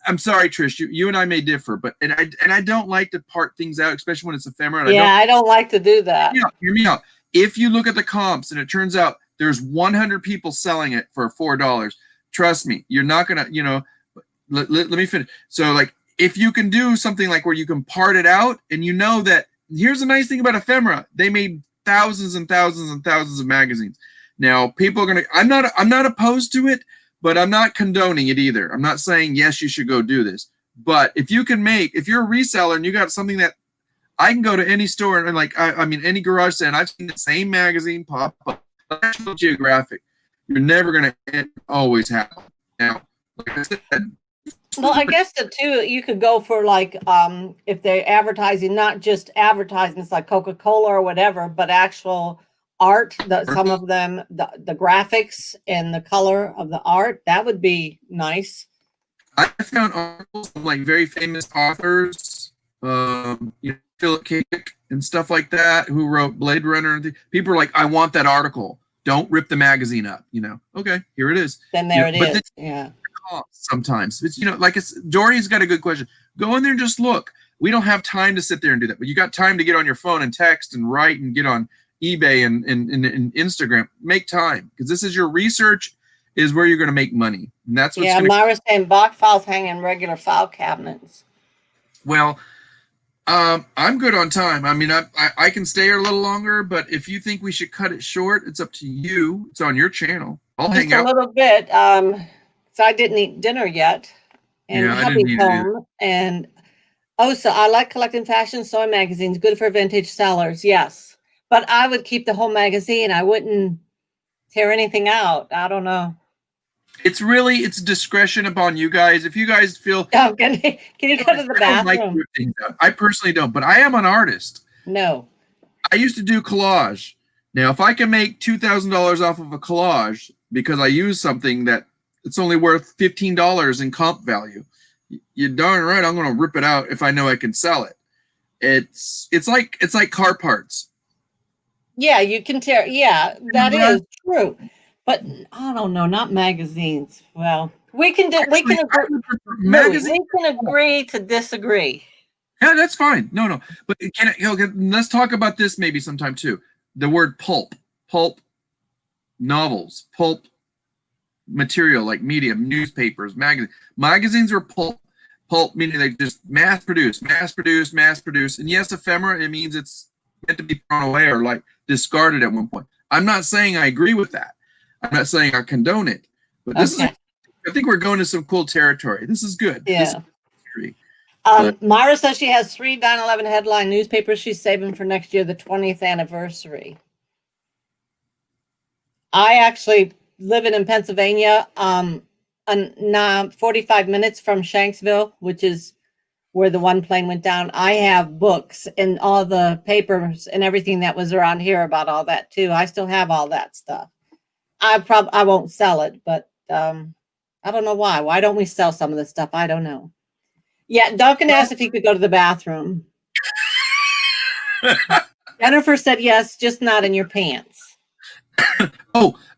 I'm sorry, Trish, you and I may differ, but and I don't like to part things out, especially when it's ephemera. I don't like to do that. Hear me out. If you look at the comps and it turns out there's 100 people selling it for $4, trust me, you're not going to, let me finish. So like, if you can do something like where you can part it out, and that, here's the nice thing about ephemera, they made thousands and thousands and thousands of magazines. Now people are going to, I'm not opposed to it, but I'm not condoning it either. I'm not saying, yes, you should go do this. But if you're a reseller and you got something that I can go to any store and like, I mean, any garage sale, and I've seen the same magazine pop up, National Geographic, you're never going to always have it. Now, like I said, well, I guess you could go for like if they're advertising, not just advertisements like Coca-Cola or whatever, but actual art, some of them, the graphics and the color of the art, that would be nice. I found articles from like very famous authors, Philip K. Dick and stuff like that, who wrote Blade Runner. And people are like, I want that article. Don't rip the magazine up. Okay, here it is. Then there it is. Yeah. Sometimes it's like Dory's got a good question. Go in there and just look. We don't have time to sit there and do that, but you got time to get on your phone and text and write and get on eBay and Instagram. Make time, because this is your research is where you're going to make money. And that's what's Myra's saying block files hang in regular file cabinets. Well, I'm good on time. I mean, I can stay here a little longer, but if you think we should cut it short, it's up to you. It's on your channel. I'll hang out a little bit. So I didn't eat dinner yet. And hubby's home. And so I like collecting fashion sewing magazines. Good for vintage sellers. Yes. But I would keep the whole magazine. I wouldn't tear anything out. I don't know. It's discretion upon you guys. If you guys feel can you go to the bathroom? I personally don't, but I am an artist. No. I used to do collage. Now, if I can make $2,000 off of a collage because I use something that it's only worth $15 in comp value, you're darn right I'm going to rip it out if I know I can sell it. It's like car parts. Yeah, you can tear. Yeah, that is true. But I don't know, not magazines. Well, we can agree to disagree. Yeah, that's fine. No. But let's talk about this maybe sometime too. The word pulp novels, pulp material like media, newspapers, magazines. Magazines are pulp meaning they just mass produce. And yes, ephemera, it means it's meant to be thrown away or like discarded at one point. I'm not saying I agree with that. I'm not saying I condone it, but I think we're going to some cool territory. This is good. Yeah. Myra says she has 3 9/11 headline newspapers she's saving for next year, the 20th anniversary. I actually living in Pennsylvania, 45 minutes from Shanksville, which is where the one plane went down. I have books and all the papers and everything that was around here about all that too. I still have all that stuff. I won't sell it, but I don't know why. Why don't we sell some of this stuff? I don't know. Yeah, Duncan asked if he could go to the bathroom. Jennifer said yes, just not in your pants.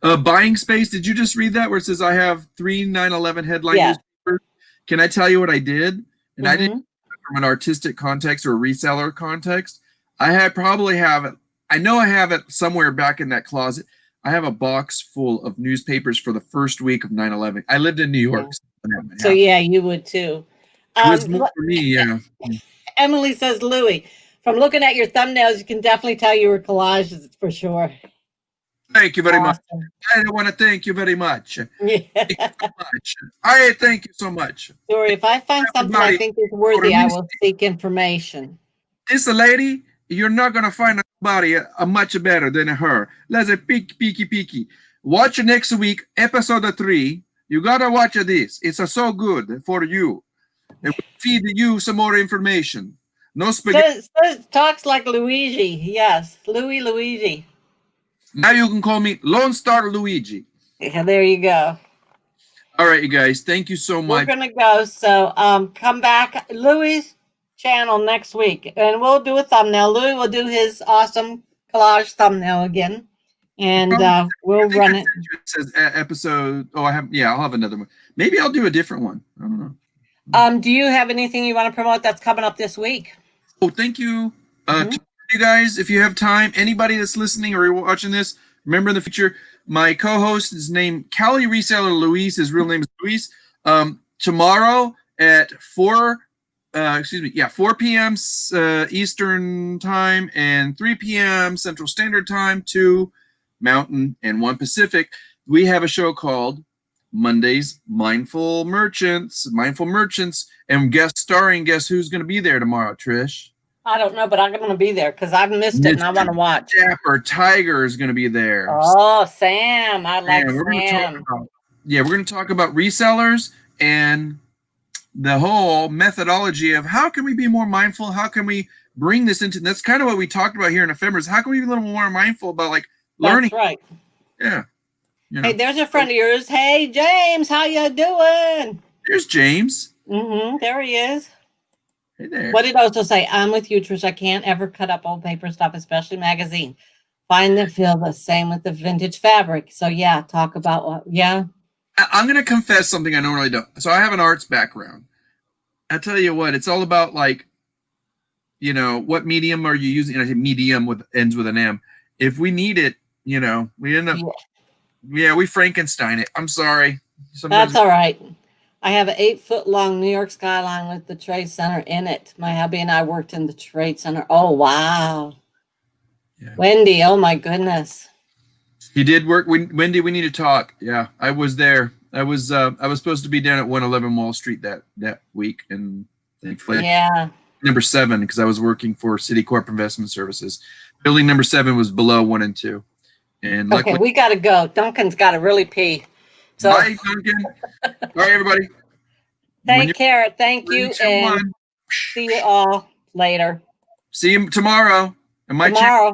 Buying space. Did you just read that where it says I have 3 9/11 headline newspapers? Can I tell you what I did? And I didn't from an artistic context or a reseller context. I probably have it. I know I have it somewhere back in that closet. I have a box full of newspapers for the first week of 9/11. I lived in New York. So yeah, you would too. It was more for me, yeah. Emily says, Louie, from looking at your thumbnails, you can definitely tell you were collages for sure. Thank you very much. I want to thank you very much. Yeah. Thank you so much. I thank you so much. Dory, if I find something I think is worthy, I will seek information. This lady, you're not going to find anybody much better than her. Let's say peeky. Watch next week, episode 3. You got to watch this. It's so good for you. It will feed you some more information. No spaghetti. Talks like Luigi. Yes, Luigi. Now you can call me Lone Star Luigi. Yeah, there you go. All right, you guys. Thank you so much. We're gonna go. So come back, Louie's channel next week, and we'll do a thumbnail. Louie will do his awesome collage thumbnail again, and we'll run it. It says episode. Oh, I have. Yeah, I'll have another one. Maybe I'll do a different one. I don't know. Do you have anything you want to promote that's coming up this week? Oh, thank you. You guys, if you have time, anybody that's listening or watching this, remember in the future, my co-host is named Cali Reseller Luis. His real name is Luis. Tomorrow at 4 p.m. Eastern time and 3 p.m. Central Standard Time, 2 Mountain and 1 Pacific, we have a show called Monday's Mindful Merchants, and guess who's going to be there tomorrow, Trish? I don't know, but I'm going to be there because I've missed it and I want to watch. Dapper Tiger is going to be there. Oh, Sam. I like Sam. We're going to talk about resellers and the whole methodology of how can we be more mindful? How can we bring this into, that's kind of what we talked about here in Ephemeras. How can we be a little more mindful about like learning. That's right. Yeah. You know. Hey, there's a friend of yours. Hey, James, how you doing? There's James. There he is. Hey there. What did I also say? I'm with you, Trish. I can't ever cut up old paper stuff, especially magazine. Find and feel the same with the vintage fabric. So yeah, talk about what, yeah. I'm going to confess something I normally don't. So I have an arts background. I tell you what, it's all about like, you know, what medium are you using? And I say medium with ends with an M. If we need it, you know, we end up, we Frankenstein it. I'm sorry. That's all right. I have an 8-foot-long New York skyline with the Trade Center in it. My hubby and I worked in the Trade Center. Oh, wow. Yeah. Wendy, oh my goodness. He did work. Wendy, we need to talk. Yeah, I was there. I was supposed to be down at 111 Wall Street that week, and thankfully, number 7, because I was working for Citicorp Investment Services. Building number 7 was below 1 and 2. And luckily, we got to go. Duncan's got to really pee. So, bye, Duncan. All right, everybody. Take care. Thank you, and see you all later. See you tomorrow. And my channel.